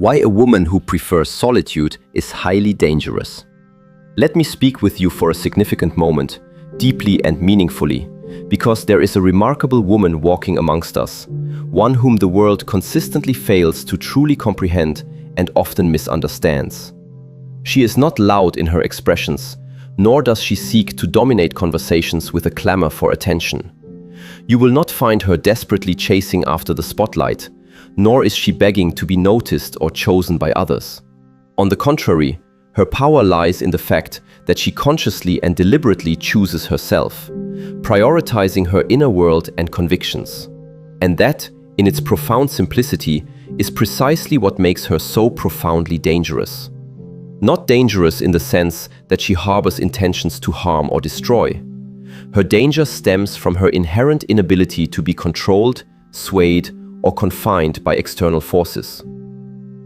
Why a woman who prefers solitude is highly dangerous. Let me speak with you for a significant moment, deeply and meaningfully, because there is a remarkable woman walking amongst us, one whom the world consistently fails to truly comprehend and often misunderstands. She is not loud in her expressions, nor does she seek to dominate conversations with a clamor for attention. You will not find her desperately chasing after the spotlight, nor is she begging to be noticed or chosen by others. On the contrary, her power lies in the fact that she consciously and deliberately chooses herself, prioritizing her inner world and convictions. And that, in its profound simplicity, is precisely what makes her so profoundly dangerous. Not dangerous in the sense that she harbors intentions to harm or destroy. Her danger stems from her inherent inability to be controlled, swayed, or confined by external forces.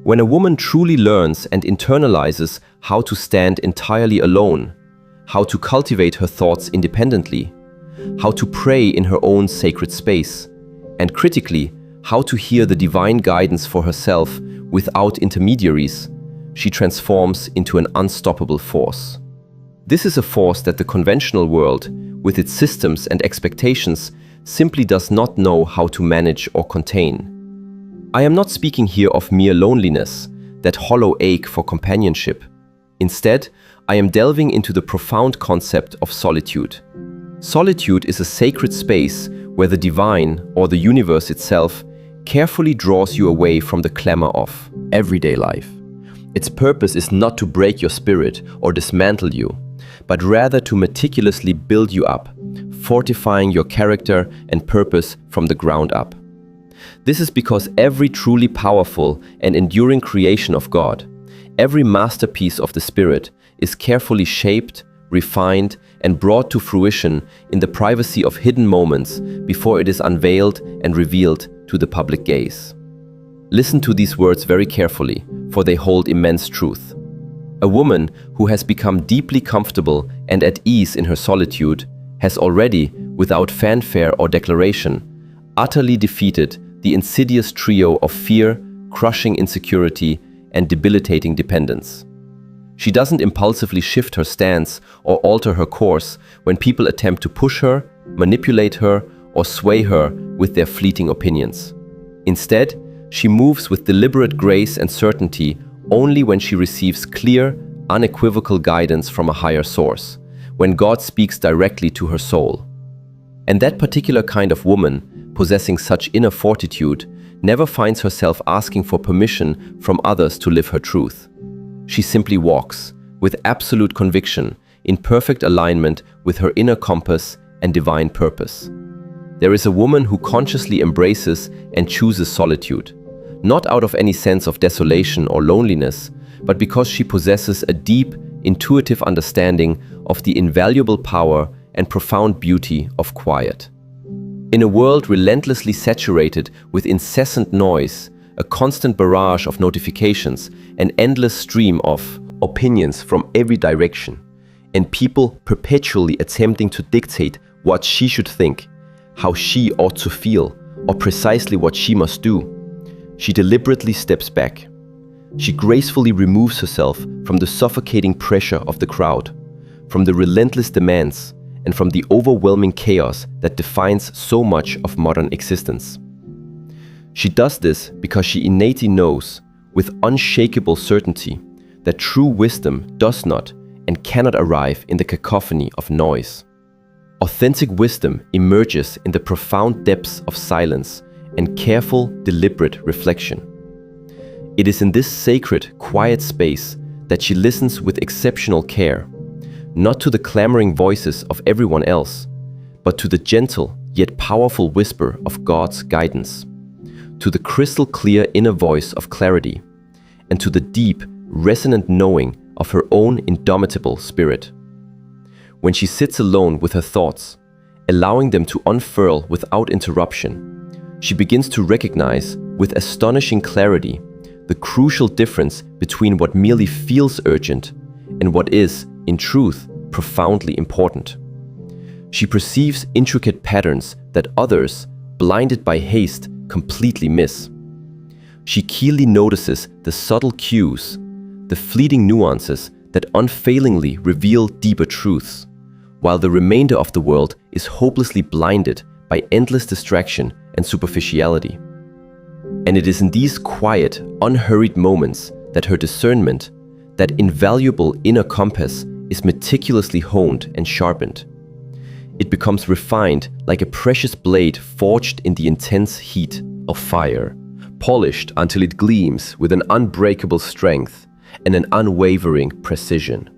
When a woman truly learns and internalizes how to stand entirely alone, how to cultivate her thoughts independently, how to pray in her own sacred space, and critically, how to hear the divine guidance for herself without intermediaries, she transforms into an unstoppable force. This is a force that the conventional world, with its systems and expectations, simply does not know how to manage or contain. I am not speaking here of mere loneliness, that hollow ache for companionship. Instead, I am delving into the profound concept of solitude. Solitude is a sacred space where the divine, or the universe itself, carefully draws you away from the clamor of everyday life. Its purpose is not to break your spirit or dismantle you, but rather to meticulously build you up, fortifying your character and purpose from the ground up. This is because every truly powerful and enduring creation of God, every masterpiece of the Spirit, is carefully shaped, refined, and brought to fruition in the privacy of hidden moments before it is unveiled and revealed to the public gaze. Listen to these words very carefully, for they hold immense truth. A woman who has become deeply comfortable and at ease in her solitude has already, without fanfare or declaration, utterly defeated the insidious trio of fear, crushing insecurity, and debilitating dependence. She doesn't impulsively shift her stance or alter her course when people attempt to push her, manipulate her, or sway her with their fleeting opinions. Instead, she moves with deliberate grace and certainty only when she receives clear, unequivocal guidance from a higher source, when God speaks directly to her soul. And that particular kind of woman, possessing such inner fortitude, never finds herself asking for permission from others to live her truth. She simply walks, with absolute conviction, in perfect alignment with her inner compass and divine purpose. There is a woman who consciously embraces and chooses solitude, not out of any sense of desolation or loneliness, but because she possesses a deep, intuitive understanding of the invaluable power and profound beauty of quiet. In a world relentlessly saturated with incessant noise, a constant barrage of notifications, an endless stream of opinions from every direction, and people perpetually attempting to dictate what she should think, how she ought to feel, or precisely what she must do, she deliberately steps back. She gracefully removes herself from the suffocating pressure of the crowd, from the relentless demands, and from the overwhelming chaos that defines so much of modern existence. She does this because she innately knows, with unshakable certainty, that true wisdom does not and cannot arrive in the cacophony of noise. Authentic wisdom emerges in the profound depths of silence and careful, deliberate reflection. It is in this sacred, quiet space that she listens with exceptional care, not to the clamoring voices of everyone else, but to the gentle yet powerful whisper of God's guidance, to the crystal clear inner voice of clarity, and to the deep, resonant knowing of her own indomitable spirit. When she sits alone with her thoughts, allowing them to unfurl without interruption, she begins to recognize with astonishing clarity the crucial difference between what merely feels urgent and what is, in truth, profoundly important. She perceives intricate patterns that others, blinded by haste, completely miss. She keenly notices the subtle cues, the fleeting nuances that unfailingly reveal deeper truths, while the remainder of the world is hopelessly blinded by endless distraction and superficiality. And it is in these quiet, unhurried moments that her discernment, that invaluable inner compass, is meticulously honed and sharpened. It becomes refined like a precious blade forged in the intense heat of fire, polished until it gleams with an unbreakable strength and an unwavering precision.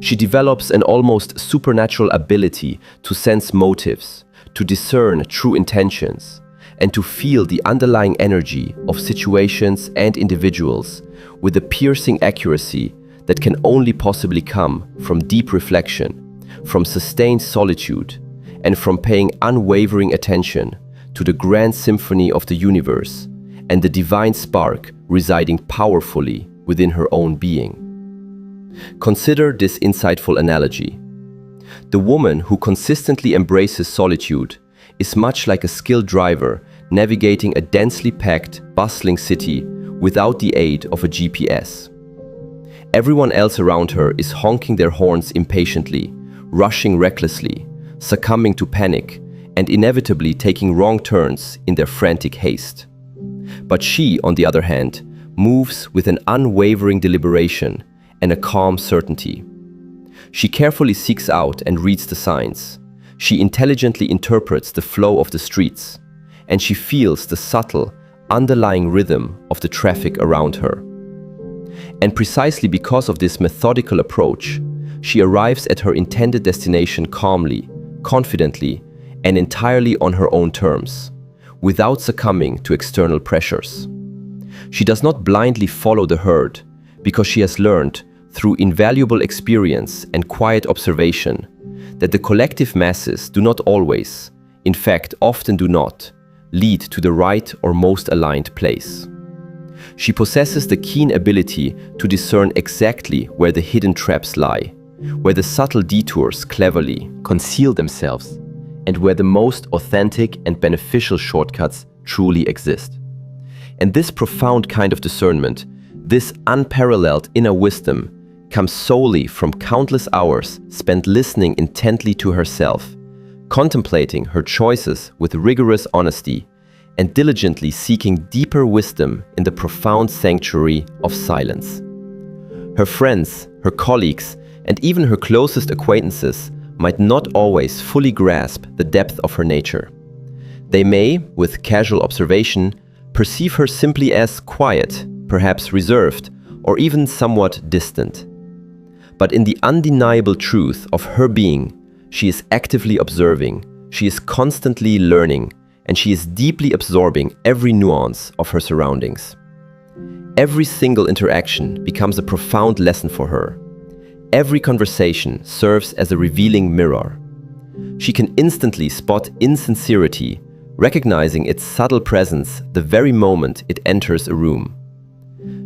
She develops an almost supernatural ability to sense motives, to discern true intentions, and to feel the underlying energy of situations and individuals with a piercing accuracy that can only possibly come from deep reflection, from sustained solitude, and from paying unwavering attention to the grand symphony of the universe and the divine spark residing powerfully within her own being. Consider this insightful analogy. The woman who consistently embraces solitude is much like a skilled driver navigating a densely packed, bustling city without the aid of a GPS. Everyone else around her is honking their horns impatiently, rushing recklessly, succumbing to panic, and inevitably taking wrong turns in their frantic haste. But she, on the other hand, moves with an unwavering deliberation and a calm certainty. She carefully seeks out and reads the signs. She intelligently interprets the flow of the streets, and she feels the subtle, underlying rhythm of the traffic around her. And precisely because of this methodical approach, she arrives at her intended destination calmly, confidently, and entirely on her own terms, without succumbing to external pressures. She does not blindly follow the herd, because she has learned, through invaluable experience and quiet observation, that the collective masses do not always, in fact often do not, lead to the right or most aligned place. She possesses the keen ability to discern exactly where the hidden traps lie, where the subtle detours cleverly conceal themselves, and where the most authentic and beneficial shortcuts truly exist. And this profound kind of discernment, this unparalleled inner wisdom, comes solely from countless hours spent listening intently to herself, contemplating her choices with rigorous honesty, and diligently seeking deeper wisdom in the profound sanctuary of silence. Her friends, her colleagues, and even her closest acquaintances might not always fully grasp the depth of her nature. They may, with casual observation, perceive her simply as quiet, perhaps reserved, or even somewhat distant. But in the undeniable truth of her being, she is actively observing, she is constantly learning, and she is deeply absorbing every nuance of her surroundings. Every single interaction becomes a profound lesson for her. Every conversation serves as a revealing mirror. She can instantly spot insincerity, recognizing its subtle presence the very moment it enters a room.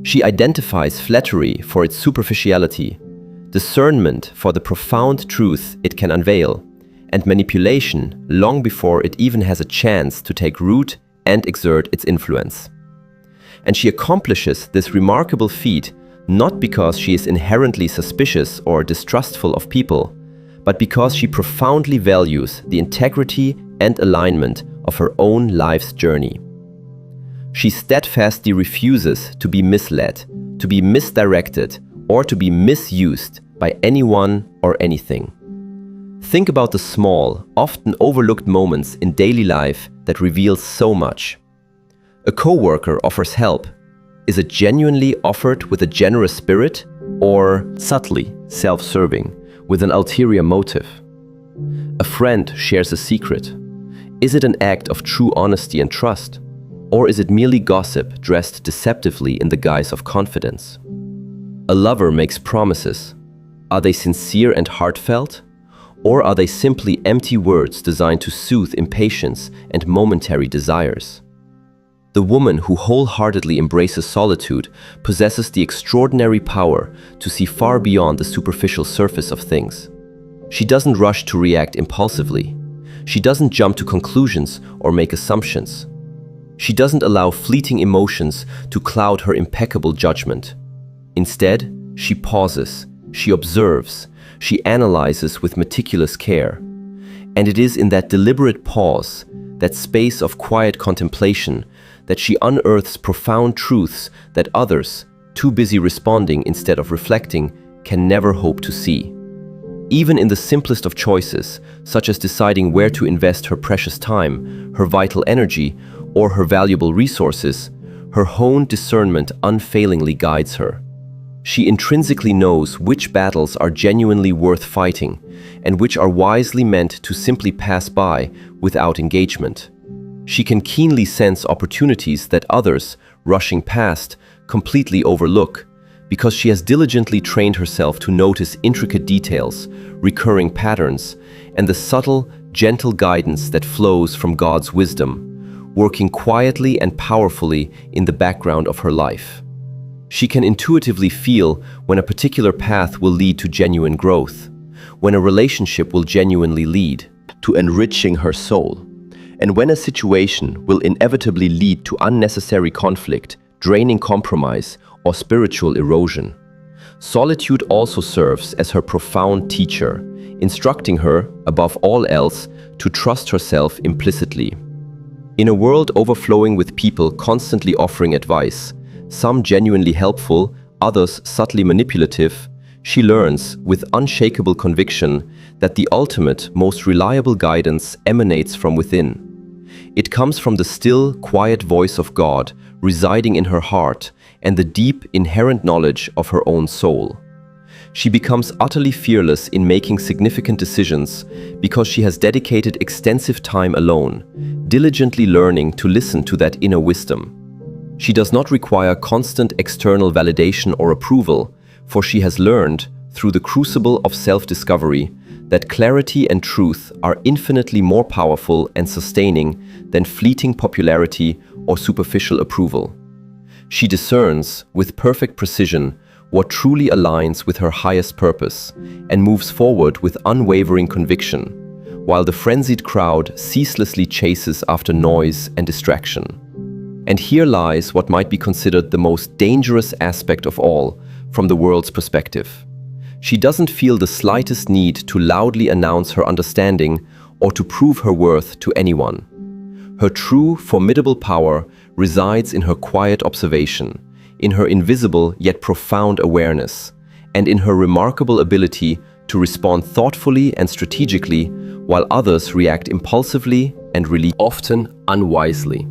She identifies flattery for its superficiality, discernment for the profound truth it can unveil, and manipulation long before it even has a chance to take root and exert its influence. And she accomplishes this remarkable feat not because she is inherently suspicious or distrustful of people, but because she profoundly values the integrity and alignment of her own life's journey. She steadfastly refuses to be misled, to be misdirected, or to be misused by anyone or anything. Think about the small, often overlooked moments in daily life that reveal so much. A coworker offers help. Is it genuinely offered with a generous spirit, or subtly self-serving with an ulterior motive? A friend shares a secret. Is it an act of true honesty and trust, or is it merely gossip dressed deceptively in the guise of confidence? A lover makes promises. Are they sincere and heartfelt, or are they simply empty words designed to soothe impatience and momentary desires? The woman who wholeheartedly embraces solitude possesses the extraordinary power to see far beyond the superficial surface of things. She doesn't rush to react impulsively. She doesn't jump to conclusions or make assumptions. She doesn't allow fleeting emotions to cloud her impeccable judgment. Instead, she pauses, she observes, she analyzes with meticulous care. And it is in that deliberate pause, that space of quiet contemplation, that she unearths profound truths that others, too busy responding instead of reflecting, can never hope to see. Even in the simplest of choices, such as deciding where to invest her precious time, her vital energy, or her valuable resources, her honed discernment unfailingly guides her. She intrinsically knows which battles are genuinely worth fighting and which are wisely meant to simply pass by without engagement. She can keenly sense opportunities that others, rushing past, completely overlook, because she has diligently trained herself to notice intricate details, recurring patterns, and the subtle, gentle guidance that flows from God's wisdom, working quietly and powerfully in the background of her life. She can intuitively feel when a particular path will lead to genuine growth, when a relationship will genuinely lead to enriching her soul, and when a situation will inevitably lead to unnecessary conflict, draining compromise, or spiritual erosion. Solitude also serves as her profound teacher, instructing her, above all else, to trust herself implicitly. In a world overflowing with people constantly offering advice, some genuinely helpful, others subtly manipulative, she learns with unshakable conviction that the ultimate, most reliable guidance emanates from within. It comes from the still, quiet voice of God residing in her heart and the deep, inherent knowledge of her own soul. She becomes utterly fearless in making significant decisions because she has dedicated extensive time alone, diligently learning to listen to that inner wisdom. She does not require constant external validation or approval, for she has learned, through the crucible of self-discovery, that clarity and truth are infinitely more powerful and sustaining than fleeting popularity or superficial approval. She discerns, with perfect precision, what truly aligns with her highest purpose and moves forward with unwavering conviction, while the frenzied crowd ceaselessly chases after noise and distraction. And here lies what might be considered the most dangerous aspect of all from the world's perspective. She doesn't feel the slightest need to loudly announce her understanding or to prove her worth to anyone. Her true, formidable power resides in her quiet observation, in her invisible yet profound awareness, and in her remarkable ability to respond thoughtfully and strategically while others react impulsively and really often unwisely.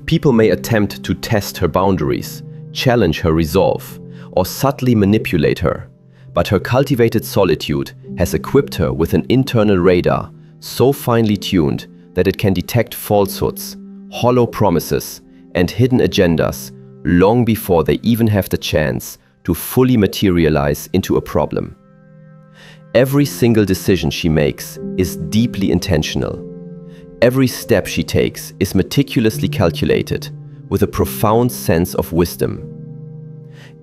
People may attempt to test her boundaries, challenge her resolve, or subtly manipulate her, but her cultivated solitude has equipped her with an internal radar so finely tuned that it can detect falsehoods, hollow promises, and hidden agendas long before they even have the chance to fully materialize into a problem. Every single decision she makes is deeply intentional. Every step she takes is meticulously calculated with a profound sense of wisdom.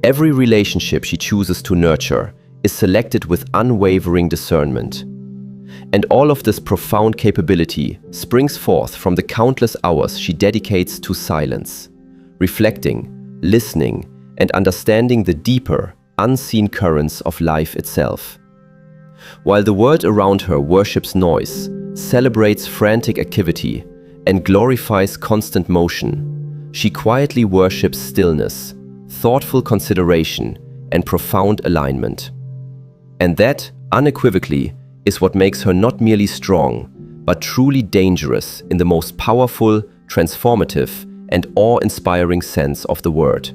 Every relationship she chooses to nurture is selected with unwavering discernment. And all of this profound capability springs forth from the countless hours she dedicates to silence, reflecting, listening, and understanding the deeper, unseen currents of life itself. While the world around her worships noise, celebrates frantic activity, and glorifies constant motion, she quietly worships stillness, thoughtful consideration, and profound alignment. And that, unequivocally, is what makes her not merely strong, but truly dangerous in the most powerful, transformative, and awe-inspiring sense of the word.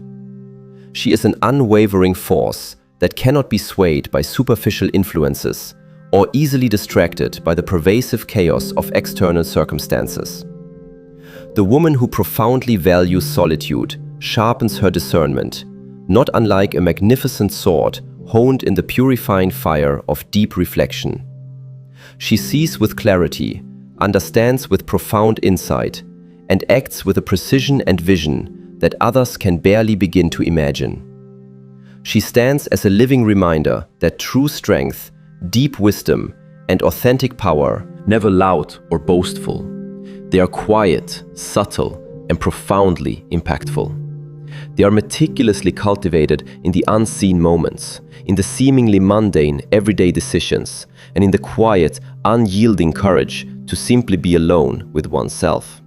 She is an unwavering force that cannot be swayed by superficial influences or easily distracted by the pervasive chaos of external circumstances. The woman who profoundly values solitude sharpens her discernment, not unlike a magnificent sword honed in the purifying fire of deep reflection. She sees with clarity, understands with profound insight, and acts with a precision and vision that others can barely begin to imagine. She stands as a living reminder that true strength, deep wisdom, and authentic power, never loud or boastful. They are quiet, subtle, and profoundly impactful. They are meticulously cultivated in the unseen moments, in the seemingly mundane, everyday decisions, and in the quiet, unyielding courage to simply be alone with oneself.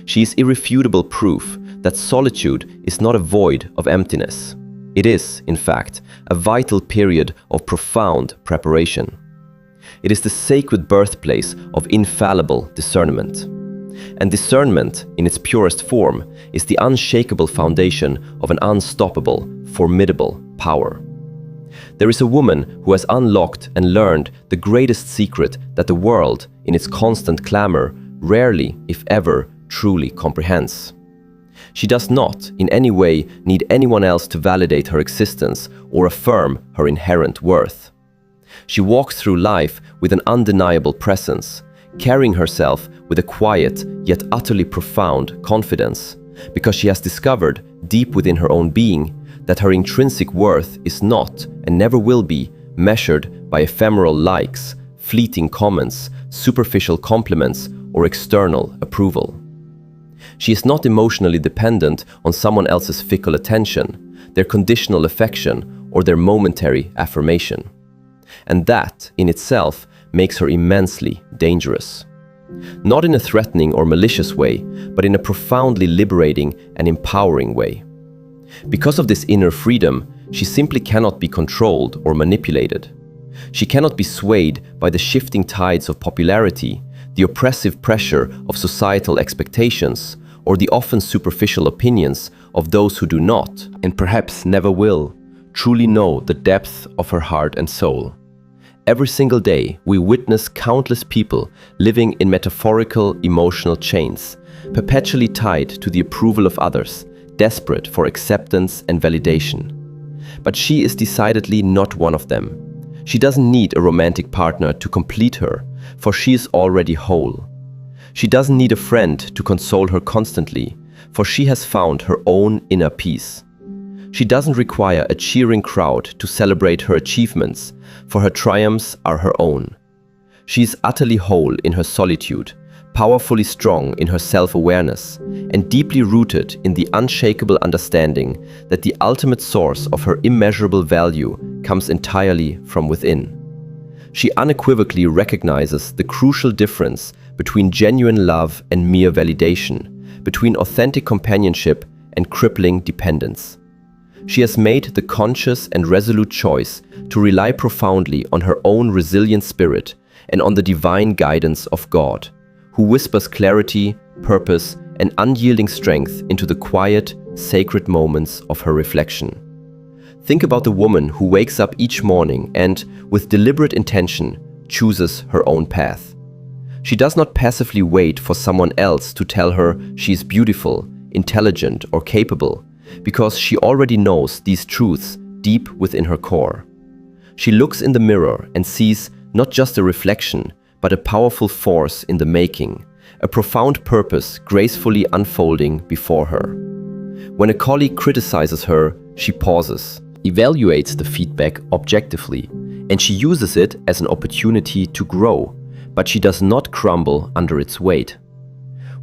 She is irrefutable proof that solitude is not a void of emptiness. It is, in fact, a vital period of profound preparation. It is the sacred birthplace of infallible discernment. And discernment, in its purest form, is the unshakable foundation of an unstoppable, formidable power. There is a woman who has unlocked and learned the greatest secret that the world, in its constant clamor, rarely, if ever, truly comprehends. She does not, in any way, need anyone else to validate her existence or affirm her inherent worth. She walks through life with an undeniable presence, carrying herself with a quiet yet utterly profound confidence, because she has discovered, deep within her own being, that her intrinsic worth is not, and never will be, measured by ephemeral likes, fleeting comments, superficial compliments, or external approval. She is not emotionally dependent on someone else's fickle attention, their conditional affection, or their momentary affirmation. And that, in itself, makes her immensely dangerous. Not in a threatening or malicious way, but in a profoundly liberating and empowering way. Because of this inner freedom, she simply cannot be controlled or manipulated. She cannot be swayed by the shifting tides of popularity, the oppressive pressure of societal expectations, or the often superficial opinions of those who do not, and perhaps never will, truly know the depth of her heart and soul. Every single day, we witness countless people living in metaphorical emotional chains, perpetually tied to the approval of others, desperate for acceptance and validation. But she is decidedly not one of them. She doesn't need a romantic partner to complete her, for she is already whole. She doesn't need a friend to console her constantly, for she has found her own inner peace. She doesn't require a cheering crowd to celebrate her achievements, for her triumphs are her own. She is utterly whole in her solitude, powerfully strong in her self-awareness, and deeply rooted in the unshakable understanding that the ultimate source of her immeasurable value comes entirely from within. She unequivocally recognizes the crucial difference between genuine love and mere validation, between authentic companionship and crippling dependence. She has made the conscious and resolute choice to rely profoundly on her own resilient spirit and on the divine guidance of God, who whispers clarity, purpose, and unyielding strength into the quiet, sacred moments of her reflection. Think about the woman who wakes up each morning and, with deliberate intention, chooses her own path. She does not passively wait for someone else to tell her she is beautiful, intelligent, or capable, because she already knows these truths deep within her core. She looks in the mirror and sees not just a reflection, but a powerful force in the making, a profound purpose gracefully unfolding before her. When a colleague criticizes her, she pauses, evaluates the feedback objectively, and she uses it as an opportunity to grow, but she does not crumble under its weight.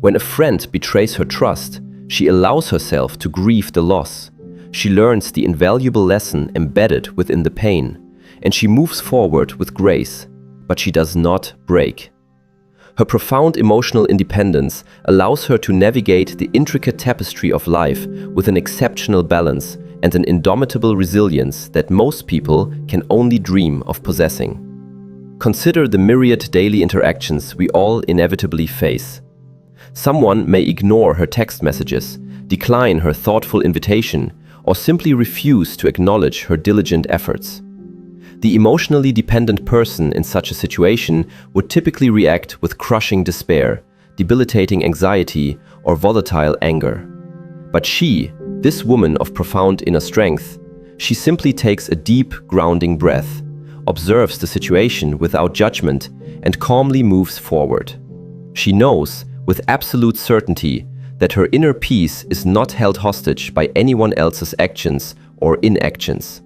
When a friend betrays her trust, she allows herself to grieve the loss. She learns the invaluable lesson embedded within the pain, and she moves forward with grace, but she does not break. Her profound emotional independence allows her to navigate the intricate tapestry of life with an exceptional balance and an indomitable resilience that most people can only dream of possessing. Consider the myriad daily interactions we all inevitably face. Someone may ignore her text messages, decline her thoughtful invitation, or simply refuse to acknowledge her diligent efforts. The emotionally dependent person in such a situation would typically react with crushing despair, debilitating anxiety, or volatile anger. But she, this woman of profound inner strength, she simply takes a deep, grounding breath, observes the situation without judgment, and calmly moves forward. She knows, with absolute certainty, that her inner peace is not held hostage by anyone else's actions or inactions.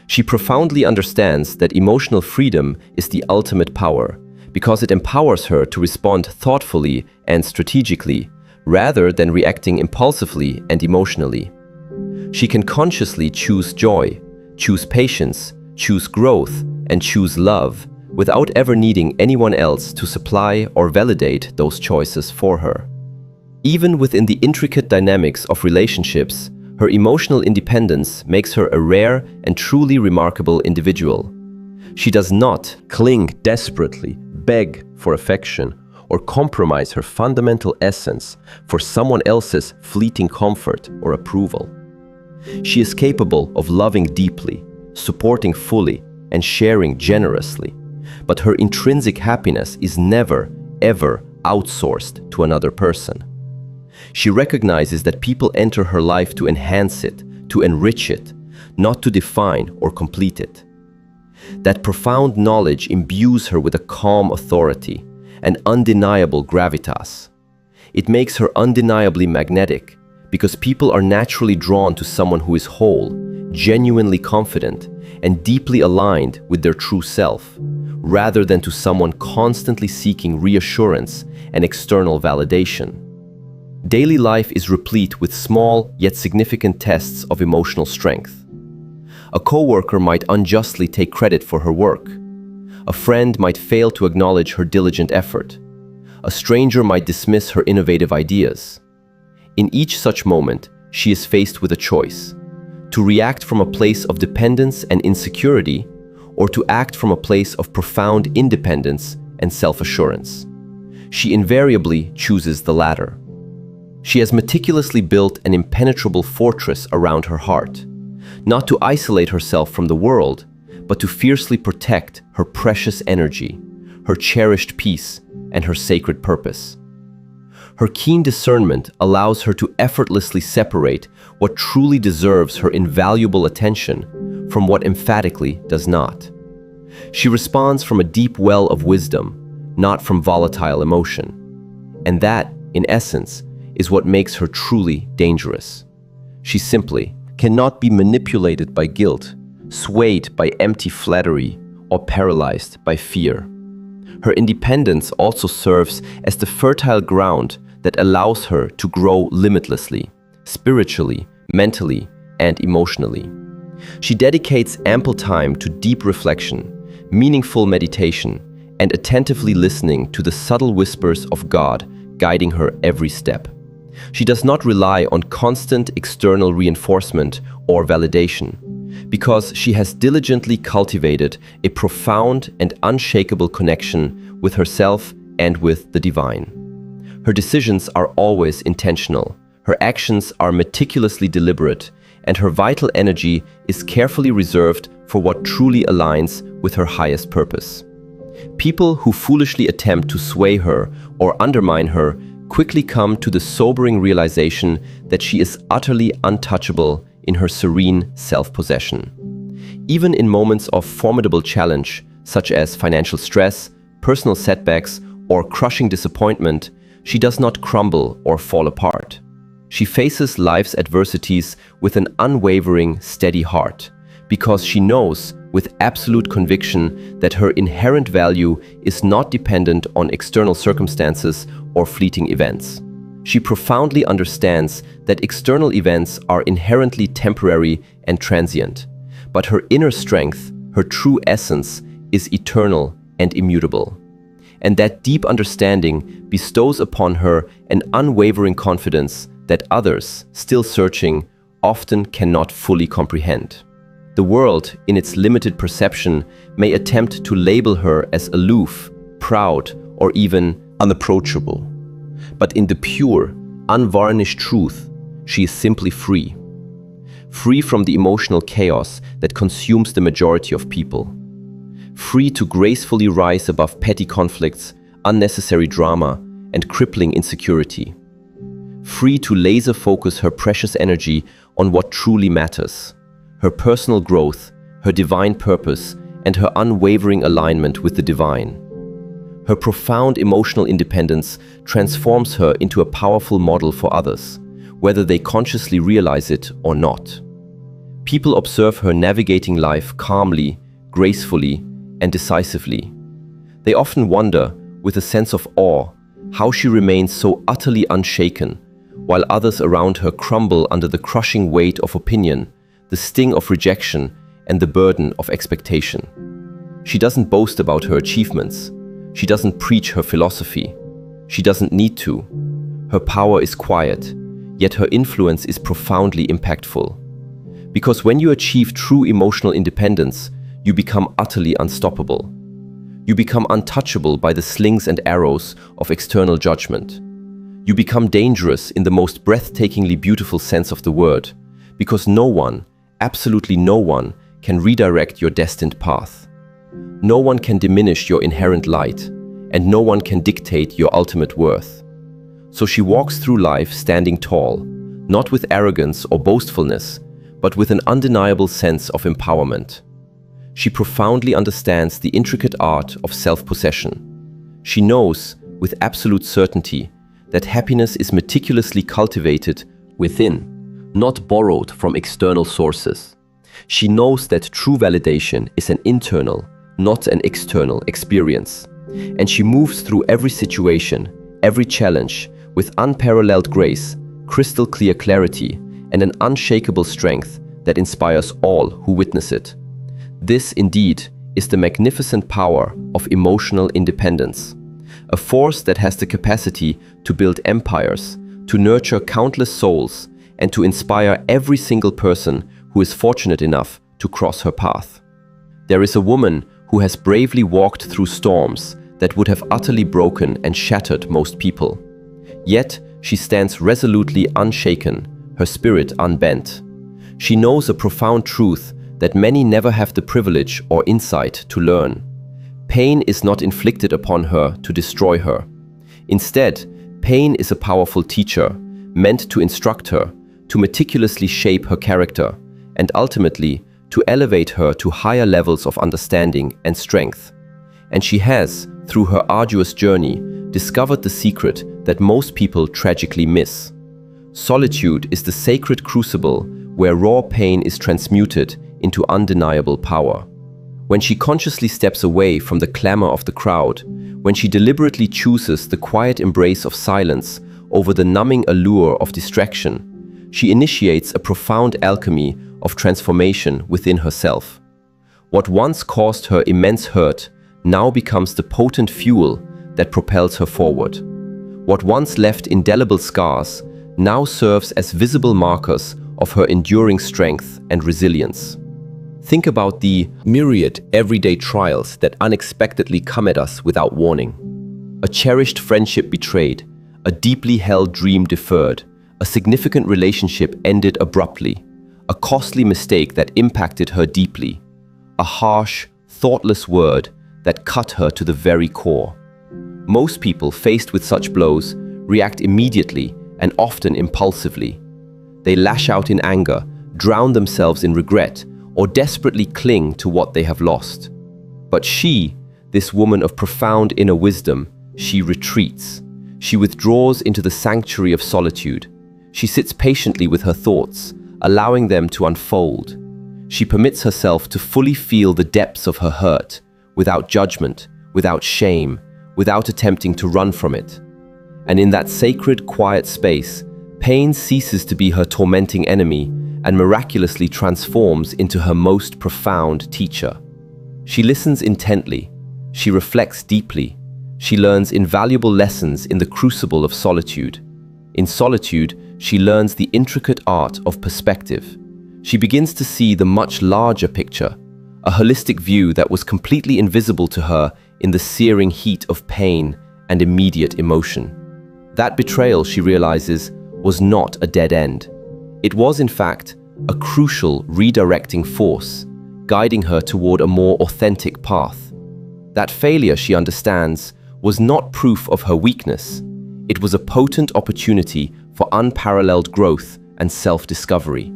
She profoundly understands that emotional freedom is the ultimate power, because it empowers her to respond thoughtfully and strategically, rather than reacting impulsively and emotionally. She can consciously choose joy, choose patience, choose growth, and choose love without ever needing anyone else to supply or validate those choices for her. Even within the intricate dynamics of relationships, her emotional independence makes her a rare and truly remarkable individual. She does not cling desperately, beg for affection, or compromise her fundamental essence for someone else's fleeting comfort or approval. She is capable of loving deeply, supporting fully, and sharing generously, but her intrinsic happiness is never, ever outsourced to another person. She recognizes that people enter her life to enhance it, to enrich it, not to define or complete it. That profound knowledge imbues her with a calm authority, an undeniable gravitas. It makes her undeniably magnetic, because people are naturally drawn to someone who is whole, genuinely confident, and deeply aligned with their true self, rather than to someone constantly seeking reassurance and external validation. Daily life is replete with small yet significant tests of emotional strength. A coworker might unjustly take credit for her work. A friend might fail to acknowledge her diligent effort. A stranger might dismiss her innovative ideas. In each such moment, she is faced with a choice: to react from a place of dependence and insecurity, or to act from a place of profound independence and self-assurance. She invariably chooses the latter. She has meticulously built an impenetrable fortress around her heart, not to isolate herself from the world, but to fiercely protect her precious energy, her cherished peace, and her sacred purpose. Her keen discernment allows her to effortlessly separate what truly deserves her invaluable attention from what emphatically does not. She responds from a deep well of wisdom, not from volatile emotion. And that, in essence, is what makes her truly dangerous. She simply cannot be manipulated by guilt, swayed by empty flattery, or paralyzed by fear. Her independence also serves as the fertile ground that allows her to grow limitlessly, spiritually, mentally, and emotionally. She dedicates ample time to deep reflection, meaningful meditation, and attentively listening to the subtle whispers of God guiding her every step. She does not rely on constant external reinforcement or validation, because she has diligently cultivated a profound and unshakable connection with herself and with the divine. Her decisions are always intentional, her actions are meticulously deliberate, and her vital energy is carefully reserved for what truly aligns with her highest purpose. People who foolishly attempt to sway her or undermine her quickly come to the sobering realization that she is utterly untouchable in her serene self-possession. Even in moments of formidable challenge, such as financial stress, personal setbacks, or crushing disappointment, she does not crumble or fall apart. She faces life's adversities with an unwavering, steady heart, because she knows with absolute conviction that her inherent value is not dependent on external circumstances or fleeting events. She profoundly understands that external events are inherently temporary and transient, but her inner strength, her true essence, is eternal and immutable. And that deep understanding bestows upon her an unwavering confidence that others, still searching, often cannot fully comprehend. The world, in its limited perception, may attempt to label her as aloof, proud, or even unapproachable. But in the pure, unvarnished truth, she is simply free. Free from the emotional chaos that consumes the majority of people. Free to gracefully rise above petty conflicts, unnecessary drama, and crippling insecurity. Free to laser focus her precious energy on what truly matters: her personal growth, her divine purpose, and her unwavering alignment with the divine. Her profound emotional independence transforms her into a powerful model for others, whether they consciously realize it or not. People observe her navigating life calmly, gracefully, and decisively. They often wonder, with a sense of awe, how she remains so utterly unshaken, while others around her crumble under the crushing weight of opinion, the sting of rejection, and the burden of expectation. She doesn't boast about her achievements. She doesn't preach her philosophy. She doesn't need to. Her power is quiet, yet her influence is profoundly impactful. Because when you achieve true emotional independence, you become utterly unstoppable. You become untouchable by the slings and arrows of external judgment. You become dangerous in the most breathtakingly beautiful sense of the word, because no one, absolutely no one, can redirect your destined path. No one can diminish your inherent light, and no one can dictate your ultimate worth. So she walks through life standing tall, not with arrogance or boastfulness, but with an undeniable sense of empowerment. She profoundly understands the intricate art of self-possession. She knows, with absolute certainty, that happiness is meticulously cultivated within, not borrowed from external sources. She knows that true validation is an internal, not an external experience. And she moves through every situation, every challenge, with unparalleled grace, crystal clear clarity, and an unshakable strength that inspires all who witness it. This, indeed, is the magnificent power of emotional independence, a force that has the capacity to build empires, to nurture countless souls, and to inspire every single person who is fortunate enough to cross her path. There is a woman who has bravely walked through storms that would have utterly broken and shattered most people. Yet, she stands resolutely unshaken, her spirit unbent. She knows a profound truth that many never have the privilege or insight to learn. Pain is not inflicted upon her to destroy her. Instead, pain is a powerful teacher, meant to instruct her, to meticulously shape her character, and ultimately to elevate her to higher levels of understanding and strength. And she has, through her arduous journey, discovered the secret that most people tragically miss. Solitude is the sacred crucible where raw pain is transmuted into undeniable power. When she consciously steps away from the clamor of the crowd, when she deliberately chooses the quiet embrace of silence over the numbing allure of distraction, she initiates a profound alchemy of transformation within herself. What once caused her immense hurt now becomes the potent fuel that propels her forward. What once left indelible scars now serves as visible markers of her enduring strength and resilience. Think about the myriad everyday trials that unexpectedly come at us without warning. A cherished friendship betrayed, a deeply held dream deferred, a significant relationship ended abruptly, a costly mistake that impacted her deeply, a harsh, thoughtless word that cut her to the very core. Most people faced with such blows react immediately and often impulsively. They lash out in anger, drown themselves in regret, or desperately cling to what they have lost. But she, this woman of profound inner wisdom, she retreats. She withdraws into the sanctuary of solitude. She sits patiently with her thoughts, allowing them to unfold. She permits herself to fully feel the depths of her hurt, without judgment, without shame, without attempting to run from it. And in that sacred, quiet space, pain ceases to be her tormenting enemy and miraculously transforms into her most profound teacher. She listens intently, she reflects deeply, she learns invaluable lessons in the crucible of solitude. In solitude, she learns the intricate art of perspective. She begins to see the much larger picture, a holistic view that was completely invisible to her in the searing heat of pain and immediate emotion. That betrayal, she realizes, was not a dead end. It was, in fact, a crucial redirecting force, guiding her toward a more authentic path. That failure, she understands, was not proof of her weakness. It was a potent opportunity for unparalleled growth and self-discovery.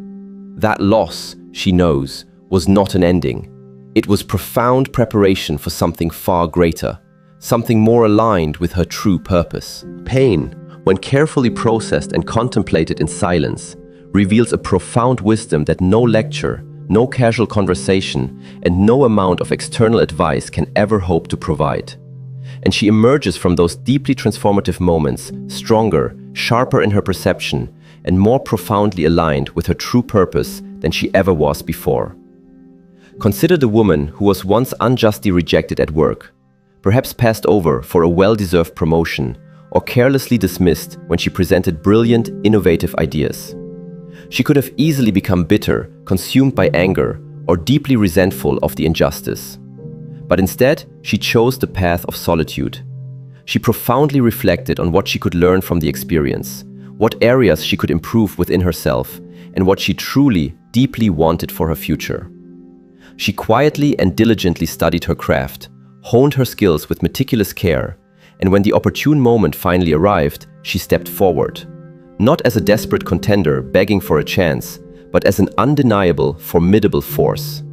That loss, she knows, was not an ending. It was profound preparation for something far greater, something more aligned with her true purpose. Pain, when carefully processed and contemplated in silence, reveals a profound wisdom that no lecture, no casual conversation, and no amount of external advice can ever hope to provide. and she emerges from those deeply transformative moments stronger, sharper in her perception, and more profoundly aligned with her true purpose than she ever was before. Consider the woman who was once unjustly rejected at work, perhaps passed over for a well-deserved promotion, or carelessly dismissed when she presented brilliant, innovative ideas. She could have easily become bitter, consumed by anger, or deeply resentful of the injustice. But instead, she chose the path of solitude. She profoundly reflected on what she could learn from the experience, what areas she could improve within herself, and what she truly, deeply wanted for her future. She quietly and diligently studied her craft, honed her skills with meticulous care, and when the opportune moment finally arrived, she stepped forward, not as a desperate contender begging for a chance, but as an undeniable, formidable force.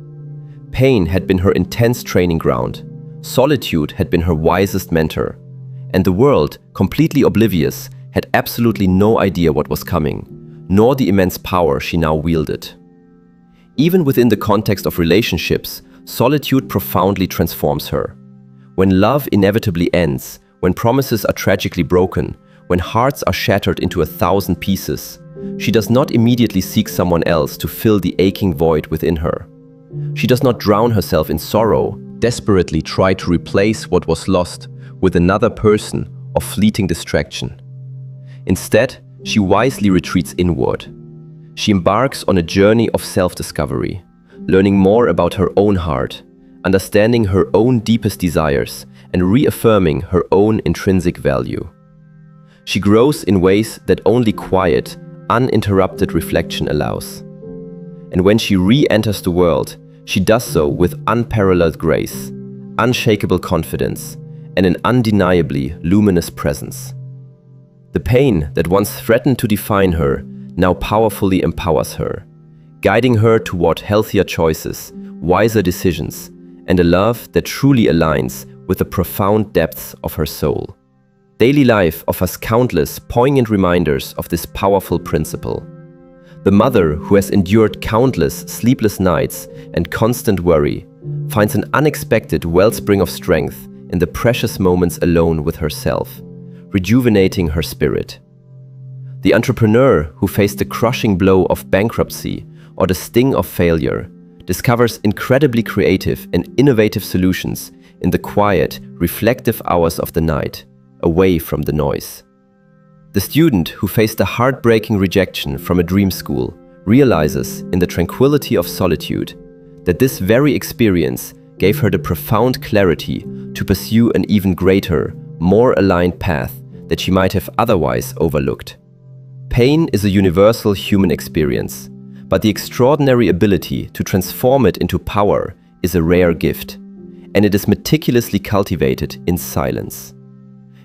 Pain had been her intense training ground, solitude had been her wisest mentor, and the world, completely oblivious, had absolutely no idea what was coming, nor the immense power she now wielded. Even within the context of relationships, solitude profoundly transforms her. When love inevitably ends, when promises are tragically broken, when hearts are shattered into 1,000 pieces, she does not immediately seek someone else to fill the aching void within her. She does not drown herself in sorrow, desperately try to replace what was lost with another person or fleeting distraction. Instead, she wisely retreats inward. She embarks on a journey of self-discovery, learning more about her own heart, understanding her own deepest desires, and reaffirming her own intrinsic value. She grows in ways that only quiet, uninterrupted reflection allows. And when she re-enters the world, she does so with unparalleled grace, unshakable confidence, and an undeniably luminous presence. The pain that once threatened to define her now powerfully empowers her, guiding her toward healthier choices, wiser decisions, and a love that truly aligns with the profound depths of her soul. Daily life offers countless poignant reminders of this powerful principle. The mother who has endured countless sleepless nights and constant worry finds an unexpected wellspring of strength in the precious moments alone with herself, rejuvenating her spirit. The entrepreneur who faced the crushing blow of bankruptcy or the sting of failure discovers incredibly creative and innovative solutions in the quiet, reflective hours of the night, away from the noise. The student who faced a heartbreaking rejection from a dream school realizes in the tranquility of solitude that this very experience gave her the profound clarity to pursue an even greater, more aligned path that she might have otherwise overlooked. Pain is a universal human experience, but the extraordinary ability to transform it into power is a rare gift, and it is meticulously cultivated in silence.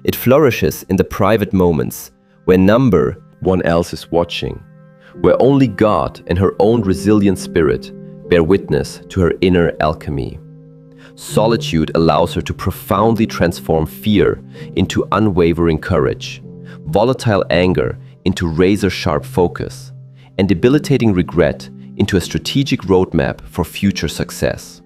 It flourishes in the private moments where one else is watching, where only God and her own resilient spirit bear witness to her inner alchemy. Solitude allows her to profoundly transform fear into unwavering courage, volatile anger into razor-sharp focus, and debilitating regret into a strategic roadmap for future success.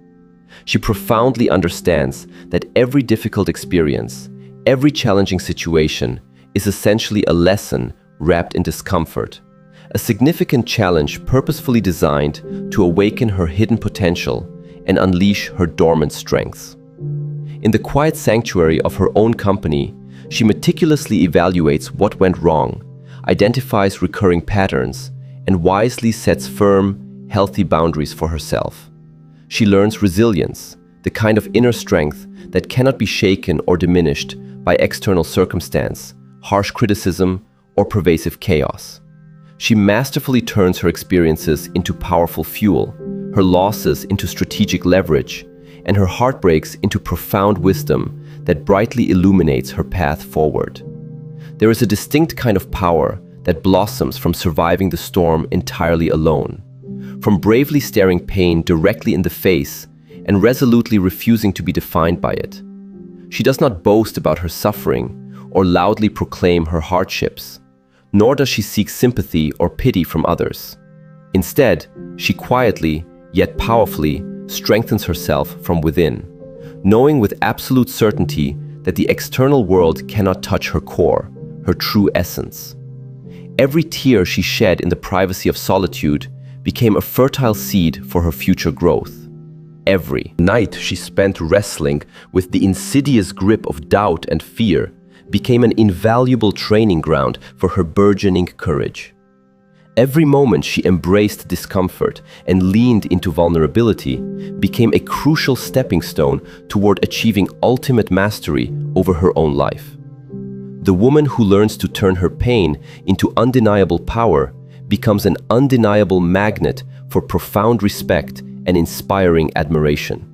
She profoundly understands that every difficult experience, every challenging situation is essentially a lesson wrapped in discomfort, a significant challenge purposefully designed to awaken her hidden potential and unleash her dormant strengths. In the quiet sanctuary of her own company, she meticulously evaluates what went wrong, identifies recurring patterns, and wisely sets firm, healthy boundaries for herself. She learns resilience, the kind of inner strength that cannot be shaken or diminished by external circumstance, harsh criticism, or pervasive chaos. She masterfully turns her experiences into powerful fuel, her losses into strategic leverage, and her heartbreaks into profound wisdom that brightly illuminates her path forward. There is a distinct kind of power that blossoms from surviving the storm entirely alone, from bravely staring pain directly in the face and resolutely refusing to be defined by it. She does not boast about her suffering or loudly proclaim her hardships, nor does she seek sympathy or pity from others. Instead, she quietly, yet powerfully, strengthens herself from within, knowing with absolute certainty that the external world cannot touch her core, her true essence. Every tear she shed in the privacy of solitude became a fertile seed for her future growth. Every night she spent wrestling with the insidious grip of doubt and fear became an invaluable training ground for her burgeoning courage. Every moment she embraced discomfort and leaned into vulnerability became a crucial stepping stone toward achieving ultimate mastery over her own life. The woman who learns to turn her pain into undeniable power becomes an undeniable magnet for profound respect and inspiring admiration.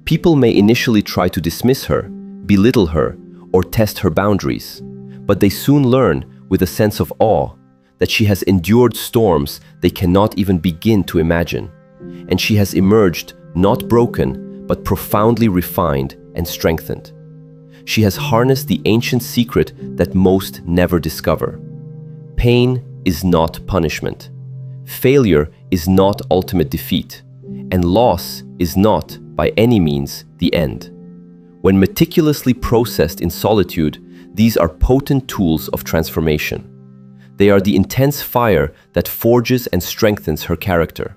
People may initially try to dismiss her, belittle her, or test her boundaries, but they soon learn with a sense of awe that she has endured storms they cannot even begin to imagine, and she has emerged not broken, but profoundly refined and strengthened. She has harnessed the ancient secret that most never discover. Pain is not punishment. Failure is not ultimate defeat, and loss is not, by any means, the end. When meticulously processed in solitude, these are potent tools of transformation. They are the intense fire that forges and strengthens her character,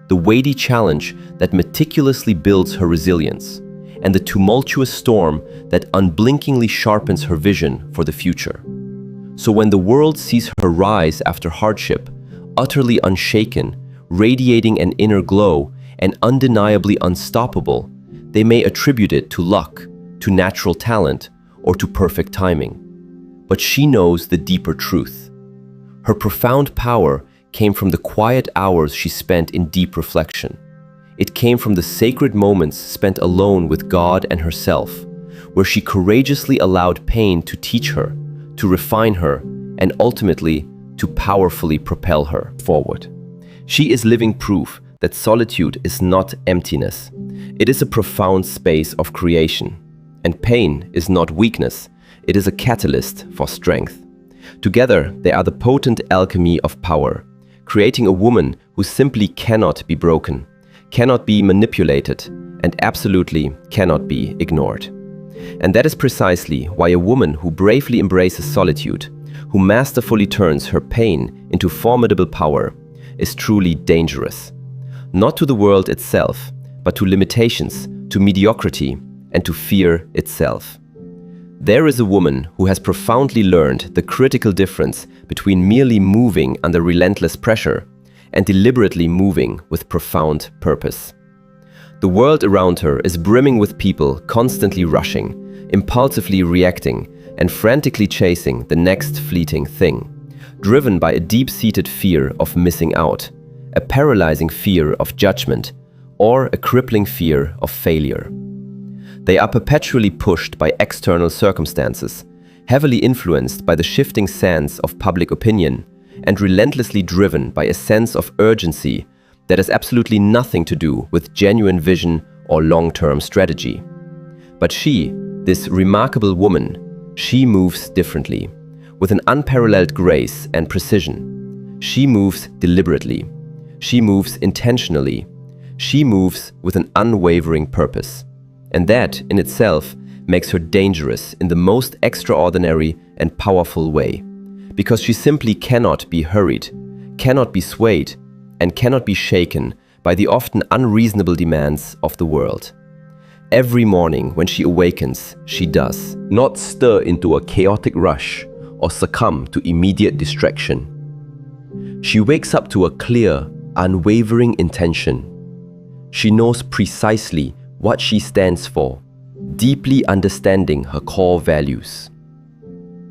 the weighty challenge that meticulously builds her resilience, and the tumultuous storm that unblinkingly sharpens her vision for the future. So when the world sees her rise after hardship, utterly unshaken, radiating an inner glow, and undeniably unstoppable, they may attribute it to luck, to natural talent, or to perfect timing. But she knows the deeper truth. Her profound power came from the quiet hours she spent in deep reflection. It came from the sacred moments spent alone with God and herself, where she courageously allowed pain to teach her, to refine her, and ultimately to powerfully propel her forward. She is living proof that solitude is not emptiness. It is a profound space of creation. And pain is not weakness, it is a catalyst for strength. Together, they are the potent alchemy of power, creating a woman who simply cannot be broken, cannot be manipulated, and absolutely cannot be ignored. And that is precisely why a woman who bravely embraces solitude, who masterfully turns her pain into formidable power, is truly dangerous. Not to the world itself, but to limitations, to mediocrity, and to fear itself. There is a woman who has profoundly learned the critical difference between merely moving under relentless pressure and deliberately moving with profound purpose. The world around her is brimming with people constantly rushing, impulsively reacting, and frantically chasing the next fleeting thing, driven by a deep-seated fear of missing out, a paralyzing fear of judgment, or a crippling fear of failure. They are perpetually pushed by external circumstances, heavily influenced by the shifting sands of public opinion, and relentlessly driven by a sense of urgency that has absolutely nothing to do with genuine vision or long-term strategy. But she, this remarkable woman, she moves differently, with an unparalleled grace and precision. She moves deliberately. She moves intentionally. She moves with an unwavering purpose. And that, in itself, makes her dangerous in the most extraordinary and powerful way, because she simply cannot be hurried, cannot be swayed, and cannot be shaken by the often unreasonable demands of the world. Every morning when she awakens, she does not stir into a chaotic rush or succumb to immediate distraction. She wakes up to a clear, unwavering intention. She knows precisely what she stands for, deeply understanding her core values.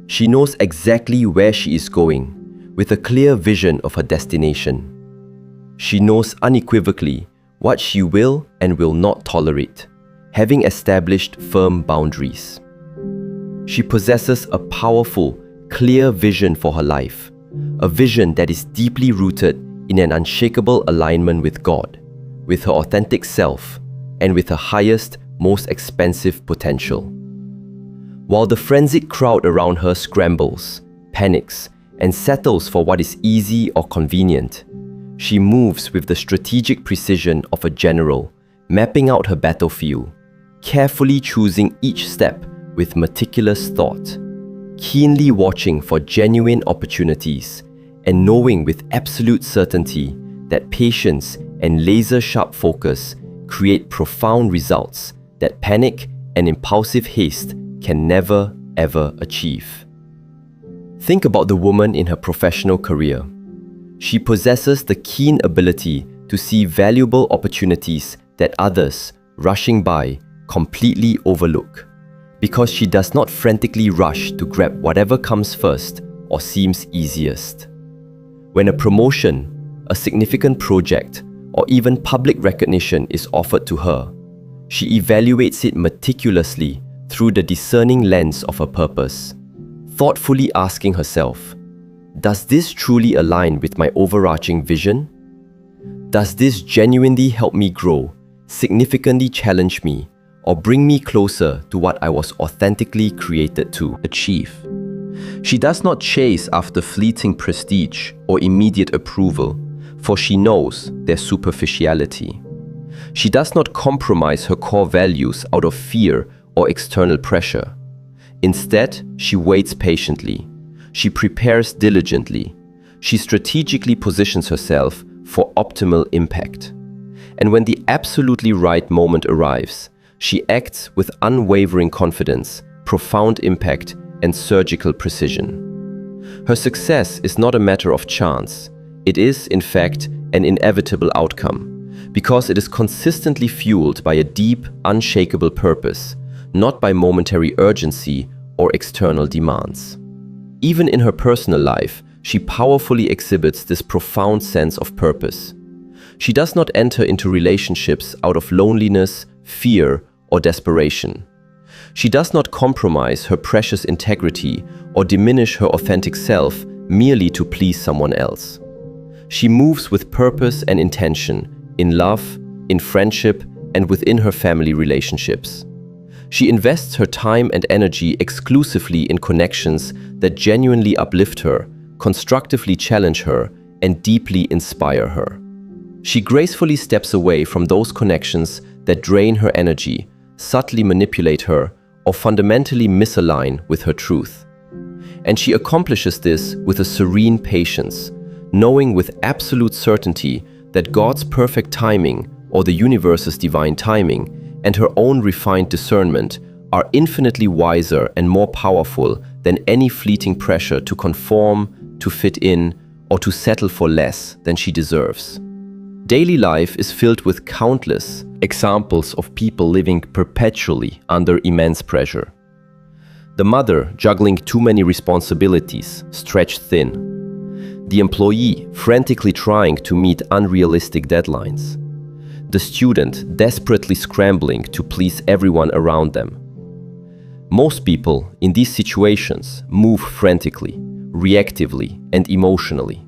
She knows exactly where she is going, with a clear vision of her destination. She knows unequivocally what she will and will not tolerate, having established firm boundaries. She possesses a powerful, clear vision for her life, a vision that is deeply rooted in an unshakable alignment with God, with her authentic self, and with her highest, most expansive potential. While the frenzied crowd around her scrambles, panics, and settles for what is easy or convenient, she moves with the strategic precision of a general, mapping out her battlefield, carefully choosing each step with meticulous thought, keenly watching for genuine opportunities, and knowing with absolute certainty that patience and laser-sharp focus create profound results that panic and impulsive haste can never, ever achieve. Think about the woman in her professional career. She possesses the keen ability to see valuable opportunities that others, rushing by, completely overlook, because she does not frantically rush to grab whatever comes first or seems easiest. When a promotion, a significant project, or even public recognition is offered to her, she evaluates it meticulously through the discerning lens of her purpose, thoughtfully asking herself, does this truly align with my overarching vision? Does this genuinely help me grow, significantly challenge me, or bring me closer to what I was authentically created to achieve? She does not chase after fleeting prestige or immediate approval, for she knows their superficiality. She does not compromise her core values out of fear or external pressure. Instead, she waits patiently. She prepares diligently. She strategically positions herself for optimal impact. And when the absolutely right moment arrives, she acts with unwavering confidence, profound impact, and surgical precision. Her success is not a matter of chance. It is, in fact, an inevitable outcome, because it is consistently fueled by a deep, unshakable purpose, not by momentary urgency or external demands. Even in her personal life, she powerfully exhibits this profound sense of purpose. She does not enter into relationships out of loneliness, fear, or desperation. She does not compromise her precious integrity or diminish her authentic self merely to please someone else. She moves with purpose and intention in love, in friendship, and within her family relationships. She invests her time and energy exclusively in connections that genuinely uplift her, constructively challenge her, and deeply inspire her. She gracefully steps away from those connections that drain her energy, subtly manipulate her, or fundamentally misalign with her truth. And she accomplishes this with a serene patience, knowing with absolute certainty that God's perfect timing, or the universe's divine timing, and her own refined discernment are infinitely wiser and more powerful than any fleeting pressure to conform, to fit in, or to settle for less than she deserves. Daily life is filled with countless examples of people living perpetually under immense pressure. The mother juggling too many responsibilities, stretched thin. The employee frantically trying to meet unrealistic deadlines. The student desperately scrambling to please everyone around them. Most people in these situations move frantically, reactively, and emotionally.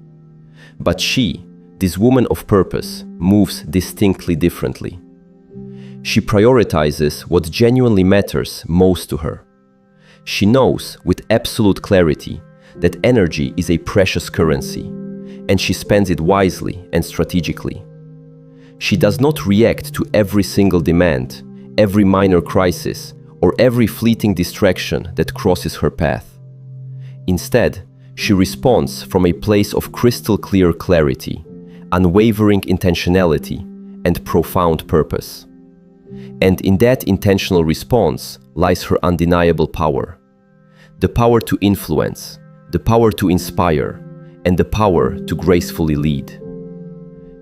But she, this woman of purpose, moves distinctly differently. She prioritizes what genuinely matters most to her. She knows with absolute clarity that energy is a precious currency, and she spends it wisely and strategically. She does not react to every single demand, every minor crisis, or every fleeting distraction that crosses her path. Instead, she responds from a place of crystal clear clarity, unwavering intentionality, and profound purpose. And in that intentional response lies her undeniable power. The power to influence, the power to inspire, and the power to gracefully lead.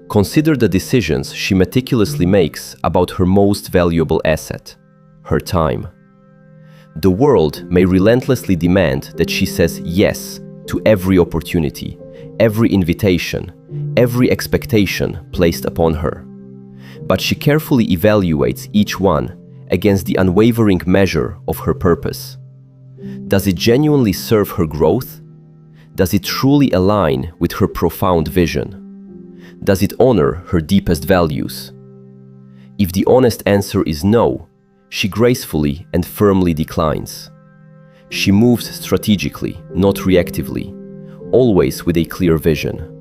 Consider the decisions she meticulously makes about her most valuable asset, her time. The world may relentlessly demand that she says yes to every opportunity, every invitation, every expectation placed upon her. But she carefully evaluates each one against the unwavering measure of her purpose. Does it genuinely serve her growth? Does it truly align with her profound vision? Does it honor her deepest values? If the honest answer is no, she gracefully and firmly declines. She moves strategically, not reactively, always with a clear vision.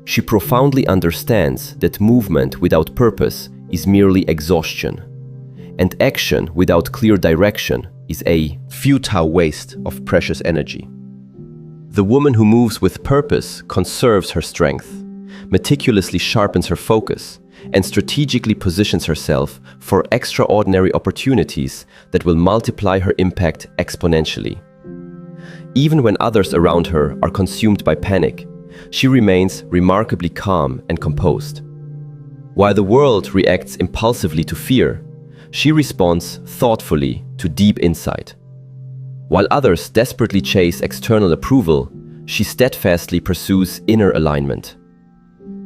She profoundly understands that movement without purpose is merely exhaustion, and action without clear direction is a futile waste of precious energy. The woman who moves with purpose conserves her strength, meticulously sharpens her focus, and strategically positions herself for extraordinary opportunities that will multiply her impact exponentially. Even when others around her are consumed by panic, she remains remarkably calm and composed. While the world reacts impulsively to fear, she responds thoughtfully to deep insight. While others desperately chase external approval, she steadfastly pursues inner alignment.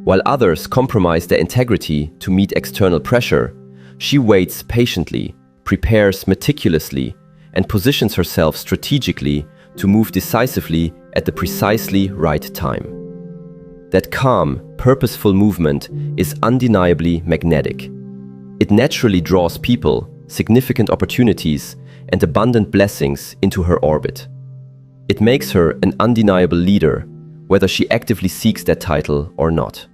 While others compromise their integrity to meet external pressure, she waits patiently, prepares meticulously, and positions herself strategically to move decisively at the precisely right time. That calm, purposeful movement is undeniably magnetic. It naturally draws people, significant opportunities, and abundant blessings into her orbit. It makes her an undeniable leader, whether she actively seeks that title or not.